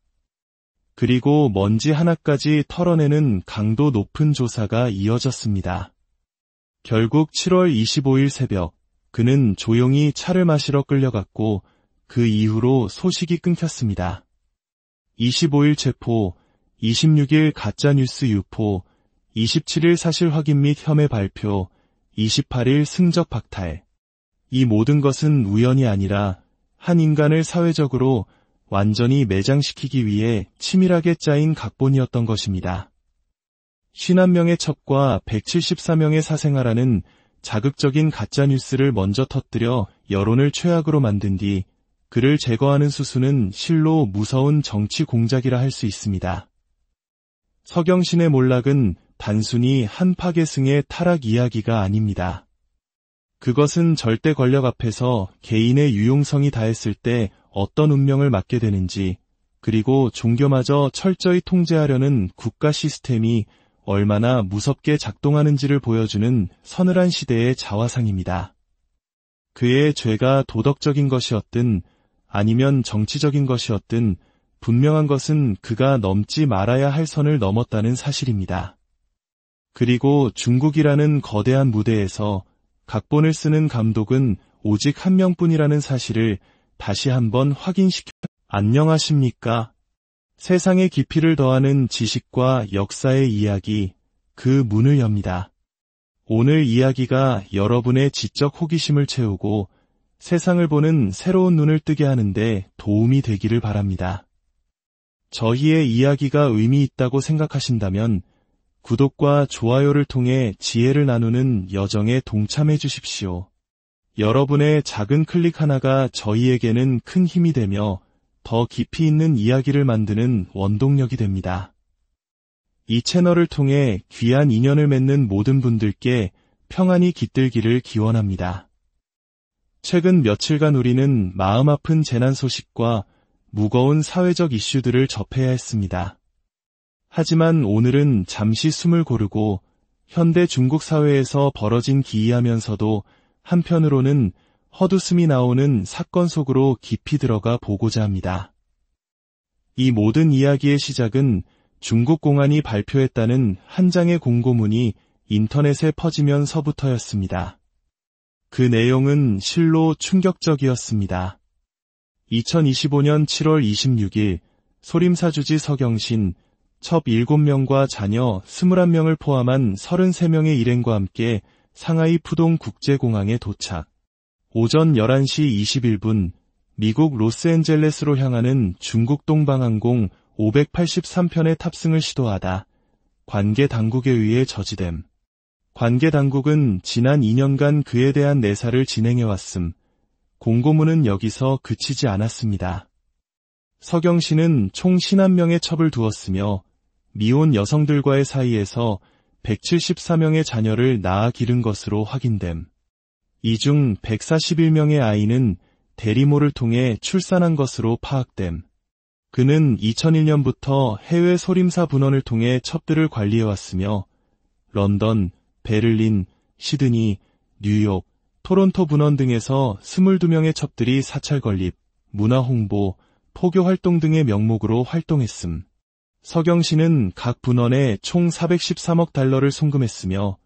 그리고 먼지 하나까지 털어내는 강도 높은 조사가 이어졌습니다. 결국 7월 25일 새벽 그는 조용히 차를 마시러 끌려갔고 그 이후로 소식이 끊겼습니다. 25일 체포, 26일 가짜뉴스 유포, 27일 사실 확인 및 혐의 발표, 28일 승적 박탈. 이 모든 것은 우연이 아니라 한 인간을 사회적으로 완전히 매장시키기 위해 치밀하게 짜인 각본이었던 것입니다. 51명의 첩과 174명의 사생아라는 자극적인 가짜뉴스를 먼저 터뜨려 여론을 최악으로 만든 뒤 그를 제거하는 수수는 실로 무서운 정치 공작이라 할 수 있습니다. 서경신의 몰락은 단순히 한 파괴승의 타락 이야기가 아닙니다. 그것은 절대 권력 앞에서 개인의 유용성이 다했을 때 어떤 운명을 맞게 되는지, 그리고 종교마저 철저히 통제하려는 국가 시스템이 얼마나 무섭게 작동하는지를 보여주는 서늘한 시대의 자화상입니다. 그의 죄가 도덕적인 것이었든 아니면 정치적인 것이었든 분명한 것은 그가 넘지 말아야 할 선을 넘었다는 사실입니다. 그리고 중국이라는 거대한 무대에서 각본을 쓰는 감독은 오직 한 명뿐이라는 사실을 다시 한번 확인시켜. 안녕하십니까? 세상의 깊이를 더하는 지식과 역사의 이야기, 그 문을 엽니다. 오늘 이야기가 여러분의 지적 호기심을 채우고 세상을 보는 새로운 눈을 뜨게 하는데 도움이 되기를 바랍니다. 저희의 이야기가 의미 있다고 생각하신다면 구독과 좋아요를 통해 지혜를 나누는 여정에 동참해 주십시오. 여러분의 작은 클릭 하나가 저희에게는 큰 힘이 되며 더 깊이 있는 이야기를 만드는 원동력이 됩니다. 이 채널을 통해 귀한 인연을 맺는 모든 분들께 평안이 깃들기를 기원합니다. 최근 며칠간 우리는 마음 아픈 재난 소식과 무거운 사회적 이슈들을 접해야 했습니다. 하지만 오늘은 잠시 숨을 고르고 현대 중국 사회에서 벌어진 기이하면서도 한편으로는 헛웃음이 나오는 사건 속으로 깊이 들어가 보고자 합니다. 이 모든 이야기의 시작은 중국 공안이 발표했다는 한 장의 공고문이 인터넷에 퍼지면서부터였습니다. 그 내용은 실로 충격적이었습니다. 2025년 7월 26일 소림사주지 서경신, 첩 7명과 자녀 21명을 포함한 33명의 일행과 함께 상하이 푸동 국제공항에 도착. 오전 11시 21분 미국 로스앤젤레스로 향하는 중국 동방항공 583편의 탑승을 시도하다 관계 당국에 의해 저지됨. 관계 당국은 지난 2년간 그에 대한 내사를 진행해왔음. 공고문은 여기서 그치지 않았습니다. 서경신은 총 51명의 첩을 두었으며 미혼 여성들과의 사이에서 174명의 자녀를 낳아 기른 것으로 확인됨. 이 중 141명의 아이는 대리모를 통해 출산한 것으로 파악됨. 그는 2001년부터 해외 소림사 분원을 통해 첩들을 관리해왔으며 런던, 베를린, 시드니, 뉴욕, 토론토 분원 등에서 22명의 첩들이 사찰 건립, 문화 홍보, 포교 활동 등의 명목으로 활동했음. 서경신은 각 분원에 총 413억 달러를 송금했으며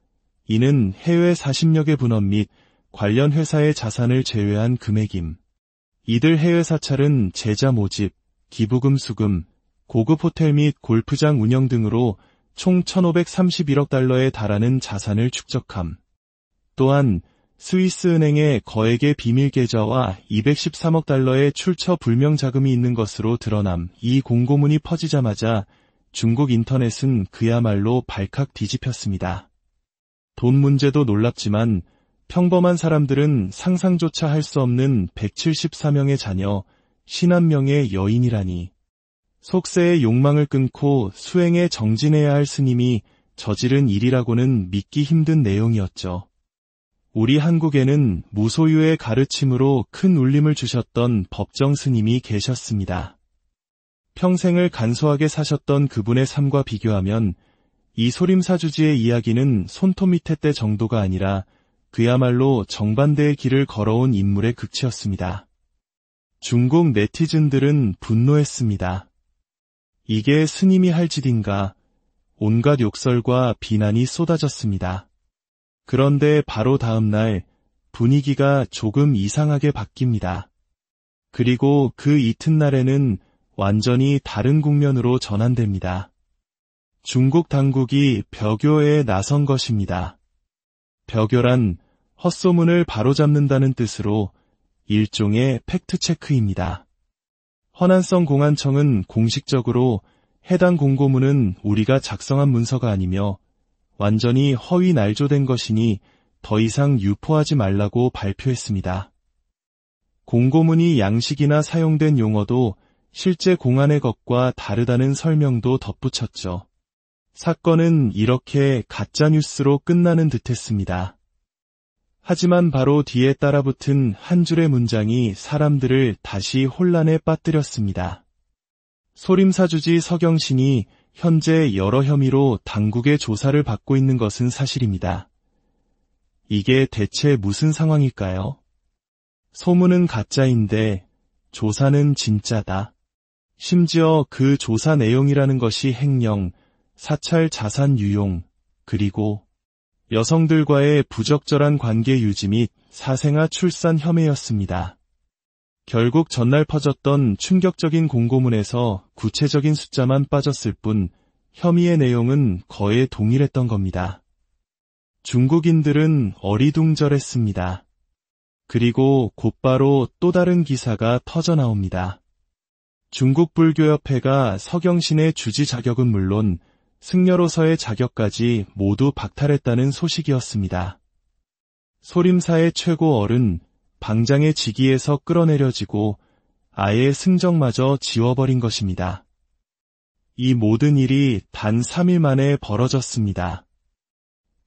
이는 해외 40여 개 분원 및 관련 회사의 자산을 제외한 금액임. 이들 해외 사찰은 제자 모집, 기부금 수금, 고급 호텔 및 골프장 운영 등으로 총 1,531억 달러에 달하는 자산을 축적함. 또한 스위스 은행에 거액의 비밀 계좌와 213억 달러의 출처 불명 자금이 있는 것으로 드러남. 이 공고문이 퍼지자마자 중국 인터넷은 그야말로 발칵 뒤집혔습니다. 돈 문제도 놀랍지만 평범한 사람들은 상상조차 할 수 없는 174명의 자녀, 51명의 여인이라니. 속세의 욕망을 끊고 수행에 정진해야 할 스님이 저지른 일이라고는 믿기 힘든 내용이었죠. 우리 한국에는 무소유의 가르침으로 큰 울림을 주셨던 법정 스님이 계셨습니다. 평생을 간소하게 사셨던 그분의 삶과 비교하면 이 소림사주지의 이야기는 손톱 밑에 때 정도가 아니라 그야말로 정반대의 길을 걸어온 인물의 극치였습니다. 중국 네티즌들은 분노했습니다. 이게 스님이 할 짓인가? 온갖 욕설과 비난이 쏟아졌습니다. 그런데 바로 다음 날 분위기가 조금 이상하게 바뀝니다. 그리고 그 이튿날에는 완전히 다른 국면으로 전환됩니다. 중국 당국이 벼교에 나선 것입니다. 벼교란 헛소문을 바로잡는다는 뜻으로 일종의 팩트체크입니다. 허난성 공안청은 공식적으로 해당 공고문은 우리가 작성한 문서가 아니며 완전히 허위 날조된 것이니 더 이상 유포하지 말라고 발표했습니다. 공고문이 양식이나 사용된 용어도 실제 공안의 것과 다르다는 설명도 덧붙였죠. 사건은 이렇게 가짜뉴스로 끝나는 듯했습니다. 하지만 바로 뒤에 따라붙은 한 줄의 문장이 사람들을 다시 혼란에 빠뜨렸습니다. 소림사주지 서경신이 현재 여러 혐의로 당국의 조사를 받고 있는 것은 사실입니다. 이게 대체 무슨 상황일까요? 소문은 가짜인데 조사는 진짜다. 심지어 그 조사 내용이라는 것이 횡령, 사찰 자산 유용, 그리고 여성들과의 부적절한 관계 유지 및 사생아 출산 혐의였습니다. 결국 전날 퍼졌던 충격적인 공고문에서 구체적인 숫자만 빠졌을 뿐 혐의의 내용은 거의 동일했던 겁니다. 중국인들은 어리둥절했습니다. 그리고 곧바로 또 다른 기사가 터져나옵니다. 중국불교협회가 서경신의 주지 자격은 물론 승려로서의 자격까지 모두 박탈했다는 소식이었습니다. 소림사의 최고 어른, 방장의 직위에서 끌어내려지고 아예 승정마저 지워버린 것입니다. 이 모든 일이 단 3일 만에 벌어졌습니다.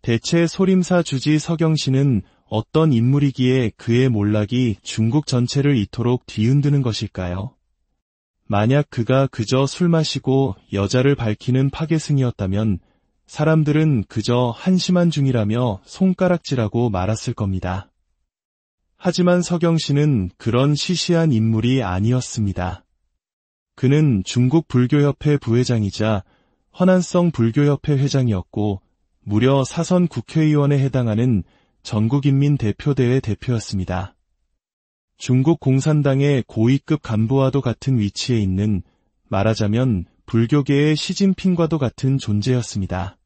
대체 소림사 주지 서경신은 어떤 인물이기에 그의 몰락이 중국 전체를 이토록 뒤흔드는 것일까요? 만약 그가 그저 술 마시고 여자를 밝히는 파괴승이었다면 사람들은 그저 한심한 중이라며 손가락질하고 말았을 겁니다. 하지만 서경신은 그런 시시한 인물이 아니었습니다. 그는 중국 불교협회 부회장이자 허난성 불교협회 회장이었고 무려 사선 국회의원에 해당하는 전국인민 대표대회 대표였습니다. 중국 공산당의 고위급 간부와도 같은 위치에 있는, 말하자면 불교계의 시진핑과도 같은 존재였습니다.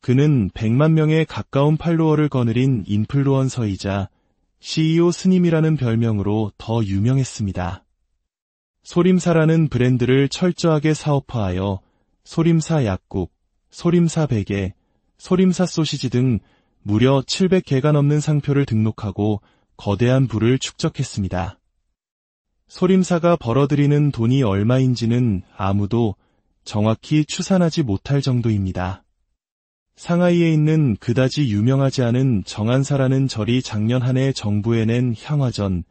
그는 100만 명에 가까운 팔로워를 거느린 인플루언서이자 CEO 스님이라는 별명으로 더 유명했습니다. 소림사라는 브랜드를 철저하게 사업화하여 소림사 약국, 소림사 베개, 소림사 소시지 등 무려 700개가 넘는 상표를 등록하고 거대한 부를 축적했습니다. 소림사가 벌어들이는 돈이 얼마인지는 아무도 정확히 추산하지 못할 정도입니다. 상하이에 있는 그다지 유명하지 않은 정안사라는 절이 작년 한 해 정부에 낸 향화전,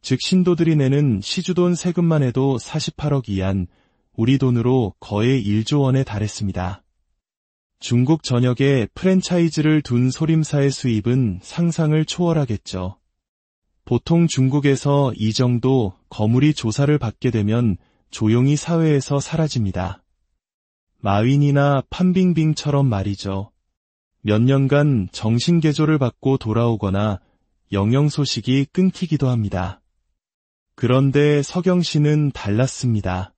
즉 신도들이 내는 시주돈 세금만 해도 48억 이안, 우리 돈으로 거의 1조 원에 달했습니다. 중국 전역에 프랜차이즈를 둔 소림사의 수입은 상상을 초월하겠죠. 보통 중국에서 이 정도 거물이 조사를 받게 되면 조용히 사회에서 사라집니다. 마윈이나 판빙빙처럼 말이죠. 몇 년간 정신개조를 받고 돌아오거나 영영 소식이 끊기기도 합니다. 그런데 서경신은 달랐습니다.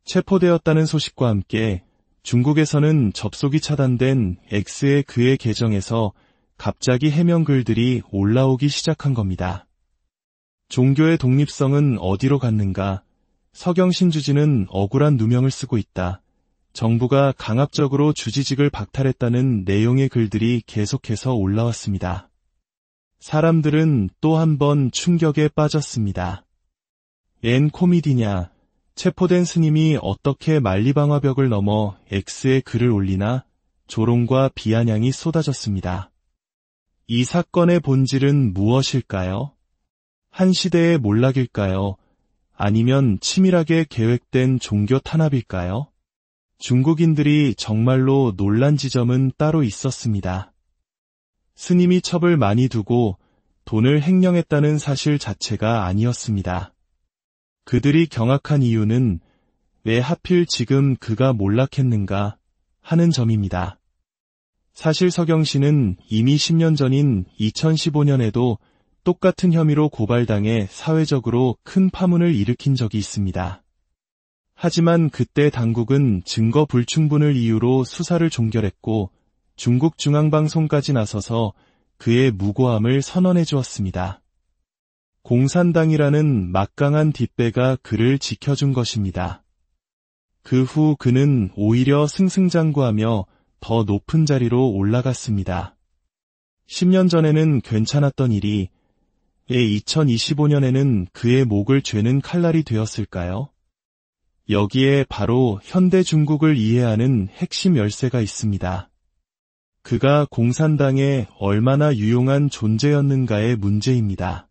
체포되었다는 소식과 함께 중국에서는 접속이 차단된 X의 그의 계정에서 갑자기 해명글들이 올라오기 시작한 겁니다. 종교의 독립성은 어디로 갔는가? 서경신 주지는 억울한 누명을 쓰고 있다. 정부가 강압적으로 주지직을 박탈했다는 내용의 글들이 계속해서 올라왔습니다. 사람들은 또 한 번 충격에 빠졌습니다. 얜 코미디냐? 체포된 스님이 어떻게 만리방화벽을 넘어 X에 글을 올리나? 조롱과 비아냥이 쏟아졌습니다. 이 사건의 본질은 무엇일까요? 한 시대의 몰락일까요? 아니면 치밀하게 계획된 종교 탄압일까요? 중국인들이 정말로 놀란 지점은 따로 있었습니다. 스님이 첩을 많이 두고 돈을 횡령했다는 사실 자체가 아니었습니다. 그들이 경악한 이유는 왜 하필 지금 그가 몰락했는가 하는 점입니다. 사실 서경신은 이미 10년 전인 2015년에도 똑같은 혐의로 고발당해 사회적으로 큰 파문을 일으킨 적이 있습니다. 하지만 그때 당국은 증거 불충분을 이유로 수사를 종결했고 중국 중앙방송까지 나서서 그의 무고함을 선언해 주었습니다. 공산당이라는 막강한 뒷배가 그를 지켜준 것입니다. 그 후 그는 오히려 승승장구하며 더 높은 자리로 올라갔습니다. 10년 전에는 괜찮았던 일이 왜 2025년에는 그의 목을 죄는 칼날이 되었을까요? 여기에 바로 현대 중국을 이해하는 핵심 열쇠가 있습니다. 그가 공산당에 얼마나 유용한 존재였는가의 문제입니다.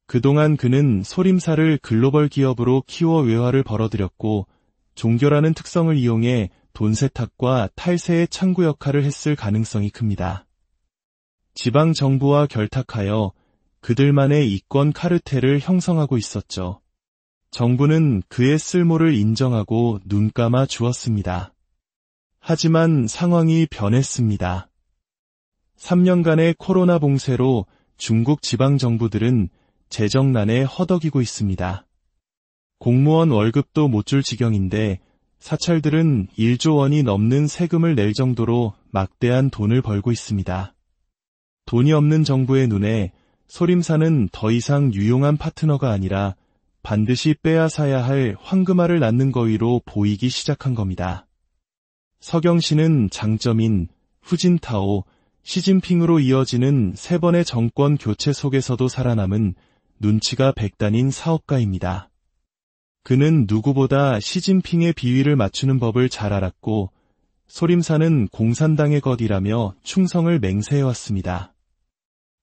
그동안 그는 소림사를 글로벌 기업으로 키워 외화를 벌어들였고 종교라는 특성을 이용해 돈 세탁과 탈세의 창구 역할을 했을 가능성이 큽니다. 지방 정부와 결탁하여 그들만의 이권 카르텔을 형성하고 있었죠. 정부는 그의 쓸모를 인정하고 눈감아 주었습니다. 하지만 상황이 변했습니다. 3년간의 코로나 봉쇄로 중국 지방정부들은 재정난에 허덕이고 있습니다. 공무원 월급도 못 줄 지경인데 사찰들은 1조 원이 넘는 세금을 낼 정도로 막대한 돈을 벌고 있습니다. 돈이 없는 정부의 눈에 소림사는 더 이상 유용한 파트너가 아니라 반드시 빼앗아야 할 황금알을 낳는 거위로 보이기 시작한 겁니다. 서경시는 장점인 후진타오, 시진핑으로 이어지는 3번의 정권 교체 속에서도 살아남은 눈치가 백단인 사업가입니다. 그는 누구보다 시진핑의 비위를 맞추는 법을 잘 알았고 소림사는 공산당의 것이라며 충성을 맹세해왔습니다.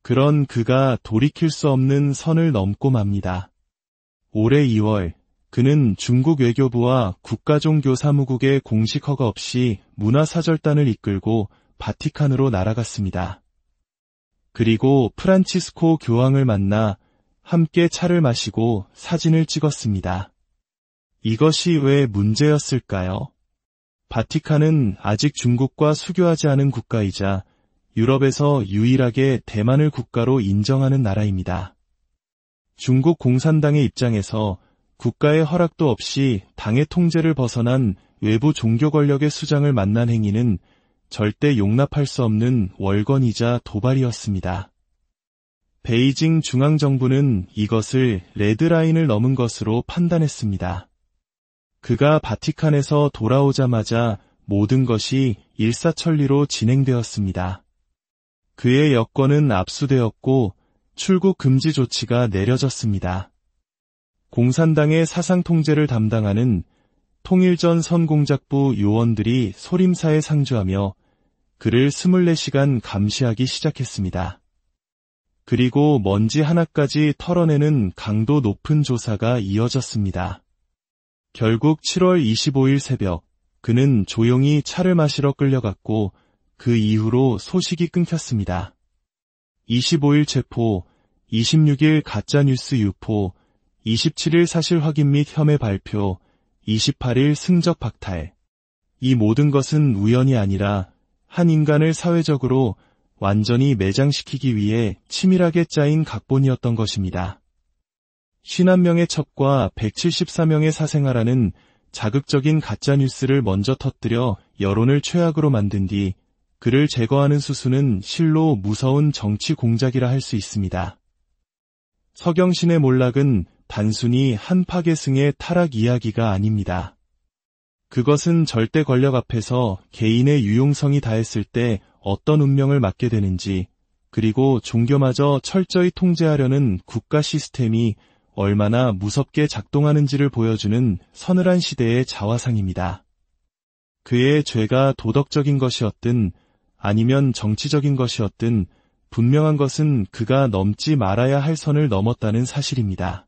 그런 그가 돌이킬 수 없는 선을 넘고 맙니다. 올해 2월 그는 중국 외교부와 국가종교사무국의 공식 허가 없이 문화사절단을 이끌고 바티칸으로 날아갔습니다. 그리고 프란치스코 교황을 만나 함께 차를 마시고 사진을 찍었습니다. 이것이 왜 문제였을까요? 바티칸은 아직 중국과 수교하지 않은 국가이자 유럽에서 유일하게 대만을 국가로 인정하는 나라입니다. 중국 공산당의 입장에서 국가의 허락도 없이 당의 통제를 벗어난 외부 종교 권력의 수장을 만난 행위는 절대 용납할 수 없는 월권이자 도발이었습니다. 베이징 중앙정부는 이것을 레드라인을 넘은 것으로 판단했습니다. 그가 바티칸에서 돌아오자마자 모든 것이 일사천리로 진행되었습니다. 그의 여권은 압수되었고 출국 금지 조치가 내려졌습니다. 공산당의 사상 통제를 담당하는 통일전 선공작부 요원들이 소림사에 상주하며 그를 24시간 감시하기 시작했습니다. 그리고 먼지 하나까지 털어내는 강도 높은 조사가 이어졌습니다. 결국 7월 25일 새벽 그는 조용히 차를 마시러 끌려갔고 그 이후로 소식이 끊겼습니다. 25일 체포, 26일 가짜뉴스 유포, 27일 사실 확인 및 혐의 발표, 28일 승적 박탈. 이 모든 것은 우연이 아니라 한 인간을 사회적으로 완전히 매장시키기 위해 치밀하게 짜인 각본이었던 것입니다. 51명의 첩과 174명의 사생아라는 자극적인 가짜뉴스를 먼저 터뜨려 여론을 최악으로 만든 뒤 그를 제거하는 수순은 실로 무서운 정치 공작이라 할 수 있습니다. 서경신의 몰락은 단순히 한 파괴승의 타락 이야기가 아닙니다. 그것은 절대 권력 앞에서 개인의 유용성이 다했을 때 어떤 운명을 맞게 되는지, 그리고 종교마저 철저히 통제하려는 국가 시스템이 얼마나 무섭게 작동하는지를 보여주는 서늘한 시대의 자화상입니다. 그의 죄가 도덕적인 것이었든 아니면 정치적인 것이었든 분명한 것은 그가 넘지 말아야 할 선을 넘었다는 사실입니다.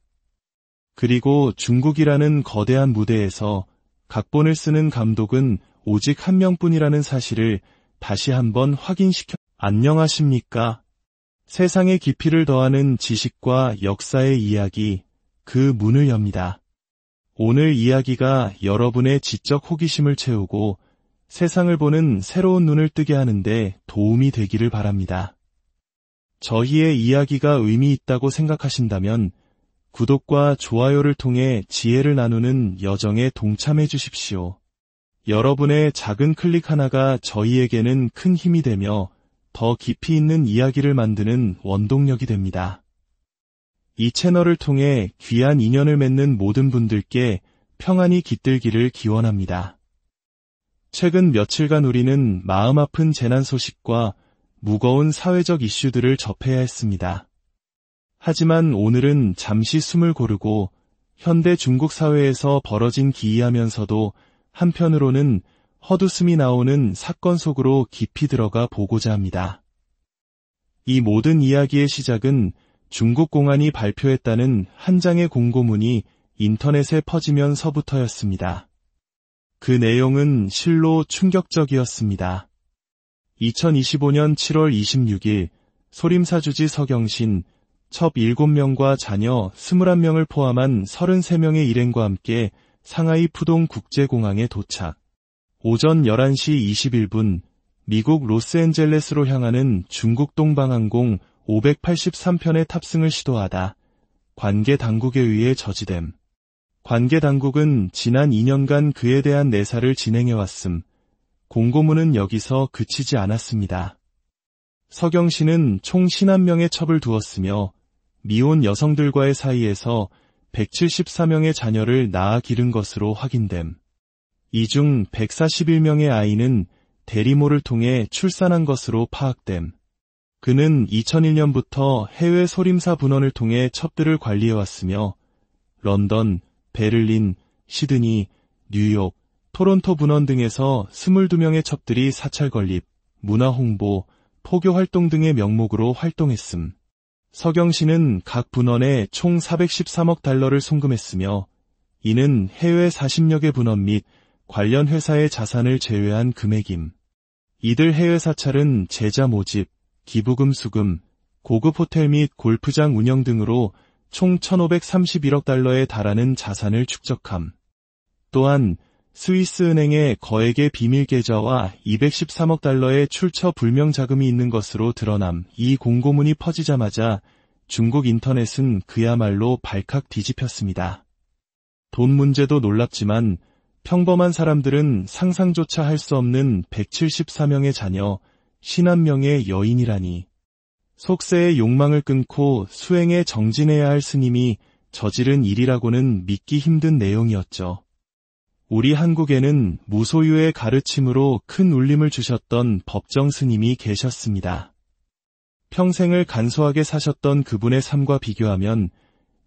그리고 중국이라는 거대한 무대에서 각본을 쓰는 감독은 오직 한 명뿐이라는 사실을 다시 한번 확인시켜. 안녕하십니까? 세상의 깊이를 더하는 지식과 역사의 이야기, 그 문을 엽니다. 오늘 이야기가 여러분의 지적 호기심을 채우고 세상을 보는 새로운 눈을 뜨게 하는데 도움이 되기를 바랍니다. 저희의 이야기가 의미 있다고 생각하신다면 구독과 좋아요를 통해 지혜를 나누는 여정에 동참해 주십시오. 여러분의 작은 클릭 하나가 저희에게는 큰 힘이 되며 더 깊이 있는 이야기를 만드는 원동력이 됩니다. 이 채널을 통해 귀한 인연을 맺는 모든 분들께 평안이 깃들기를 기원합니다. 최근 며칠간 우리는 마음 아픈 재난 소식과 무거운 사회적 이슈들을 접해야 했습니다. 하지만 오늘은 잠시 숨을 고르고 현대 중국 사회에서 벌어진 기이하면서도 한편으로는 헛웃음이 나오는 사건 속으로 깊이 들어가 보고자 합니다. 이 모든 이야기의 시작은 중국 공안이 발표했다는 한 장의 공고문이 인터넷에 퍼지면서부터였습니다. 그 내용은 실로 충격적이었습니다. 2025년 7월 26일 소림사주지 서경신, 첩 7명과 자녀 21명을 포함한 33명의 일행과 함께 상하이 푸동 국제공항에 도착. 오전 11시 21분 미국 로스앤젤레스로 향하는 중국 동방항공 583편의 탑승을 시도하다 관계 당국에 의해 저지됨. 관계 당국은 지난 2년간 그에 대한 내사를 진행해왔음. 공고문은 여기서 그치지 않았습니다. 서경 씨는 총 51명의 첩을 두었으며 미혼 여성들과의 사이에서 174명의 자녀를 낳아 기른 것으로 확인됨. 이 중 141명의 아이는 대리모를 통해 출산한 것으로 파악됨. 그는 2001년부터 해외 소림사 분원을 통해 첩들을 관리해왔으며 런던, 베를린, 시드니, 뉴욕, 토론토 분원 등에서 22명의 첩들이 사찰 건립, 문화 홍보, 포교 활동 등의 명목으로 활동했음. 서경 씨는 각 분원에 총 413억 달러를 송금했으며 이는 해외 40여 개 분원 및 관련 회사의 자산을 제외한 금액임. 이들 해외 사찰은 제자 모집, 기부금 수금, 고급 호텔 및 골프장 운영 등으로 총 1,531억 달러에 달하는 자산을 축적함. 또한 스위스은행에 거액의 비밀 계좌와 213억 달러의 출처 불명 자금이 있는 것으로 드러남. 이 공고문이 퍼지자마자 중국 인터넷은 그야말로 발칵 뒤집혔습니다. 돈 문제도 놀랍지만 평범한 사람들은 상상조차 할 수 없는 174명의 자녀, 51명의 여인이라니. 속세의 욕망을 끊고 수행에 정진해야 할 스님이 저지른 일이라고는 믿기 힘든 내용이었죠. 우리 한국에는 무소유의 가르침으로 큰 울림을 주셨던 법정 스님이 계셨습니다. 평생을 간소하게 사셨던 그분의 삶과 비교하면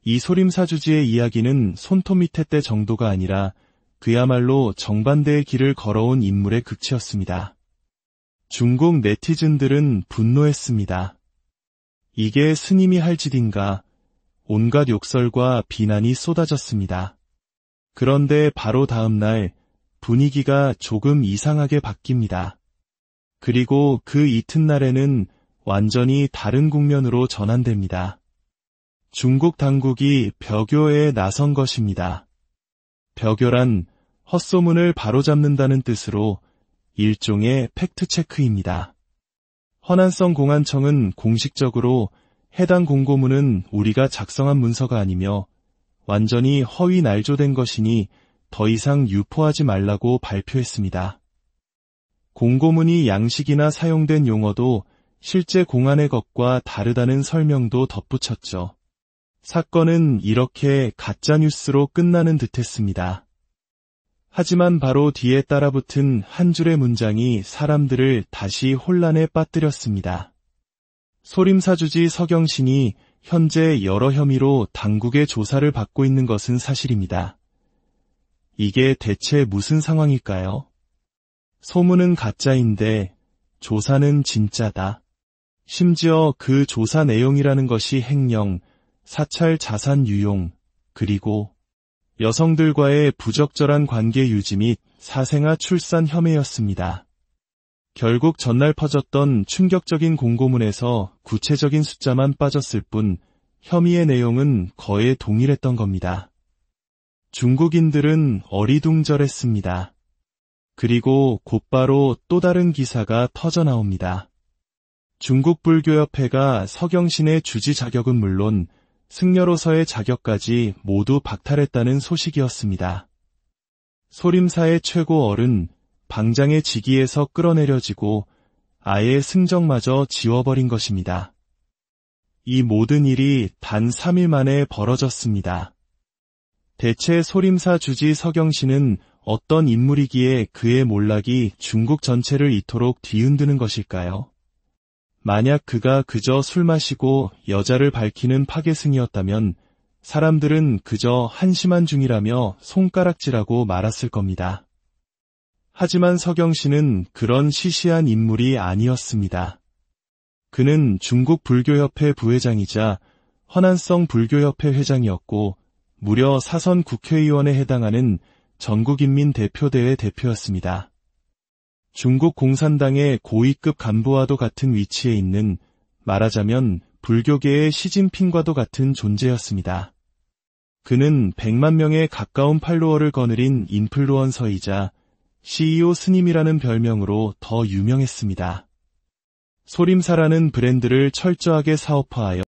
이 소림사주지의 이야기는 손톱 밑에 때 정도가 아니라 그야말로 정반대의 길을 걸어온 인물의 극치였습니다. 중국 네티즌들은 분노했습니다. 이게 스님이 할 짓인가? 온갖 욕설과 비난이 쏟아졌습니다. 그런데 바로 다음 날 분위기가 조금 이상하게 바뀝니다. 그리고 그 이튿날에는 완전히 다른 국면으로 전환됩니다. 중국 당국이 벼교에 나선 것입니다. 벼교란 헛소문을 바로잡는다는 뜻으로 일종의 팩트체크입니다. 허난성 공안청은 공식적으로 해당 공고문은 우리가 작성한 문서가 아니며 완전히 허위 날조된 것이니 더 이상 유포하지 말라고 발표했습니다. 공고문이 양식이나 사용된 용어도 실제 공안의 것과 다르다는 설명도 덧붙였죠. 사건은 이렇게 가짜뉴스로 끝나는 듯했습니다. 하지만 바로 뒤에 따라붙은 한 줄의 문장이 사람들을 다시 혼란에 빠뜨렸습니다. 소림사주지 서경신이 현재 여러 혐의로 당국의 조사를 받고 있는 것은 사실입니다. 이게 대체 무슨 상황일까요? 소문은 가짜인데 조사는 진짜다. 심지어 그 조사 내용이라는 것이 횡령, 사찰 자산 유용, 그리고 여성들과의 부적절한 관계 유지 및 사생아 출산 혐의였습니다. 결국 전날 퍼졌던 충격적인 공고문에서 구체적인 숫자만 빠졌을 뿐 혐의의 내용은 거의 동일했던 겁니다. 중국인들은 어리둥절했습니다. 그리고 곧바로 또 다른 기사가 터져나옵니다. 중국불교협회가 서경신의 주지 자격은 물론 승려로서의 자격까지 모두 박탈했다는 소식이었습니다. 소림사의 최고 어른, 방장의 직위에서 끌어내려지고 아예 승정마저 지워버린 것입니다. 이 모든 일이 단 3일 만에 벌어졌습니다. 대체 소림사 주지 서경신은 어떤 인물이기에 그의 몰락이 중국 전체를 이토록 뒤흔드는 것일까요? 만약 그가 그저 술 마시고 여자를 밝히는 파괴승이었다면 사람들은 그저 한심한 중이라며 손가락질하고 말았을 겁니다. 하지만 서경신은 그런 시시한 인물이 아니었습니다. 그는 중국 불교협회 부회장이자 허난성 불교협회 회장이었고 무려 사선 국회의원에 해당하는 전국인민대표대회 대표였습니다. 중국 공산당의 고위급 간부와도 같은 위치에 있는 말하자면 불교계의 시진핑과도 같은 존재였습니다. 그는 100만 명에 가까운 팔로워를 거느린 인플루언서이자 CEO 스님이라는 별명으로 더 유명했습니다. 소림사라는 브랜드를 철저하게 사업화하여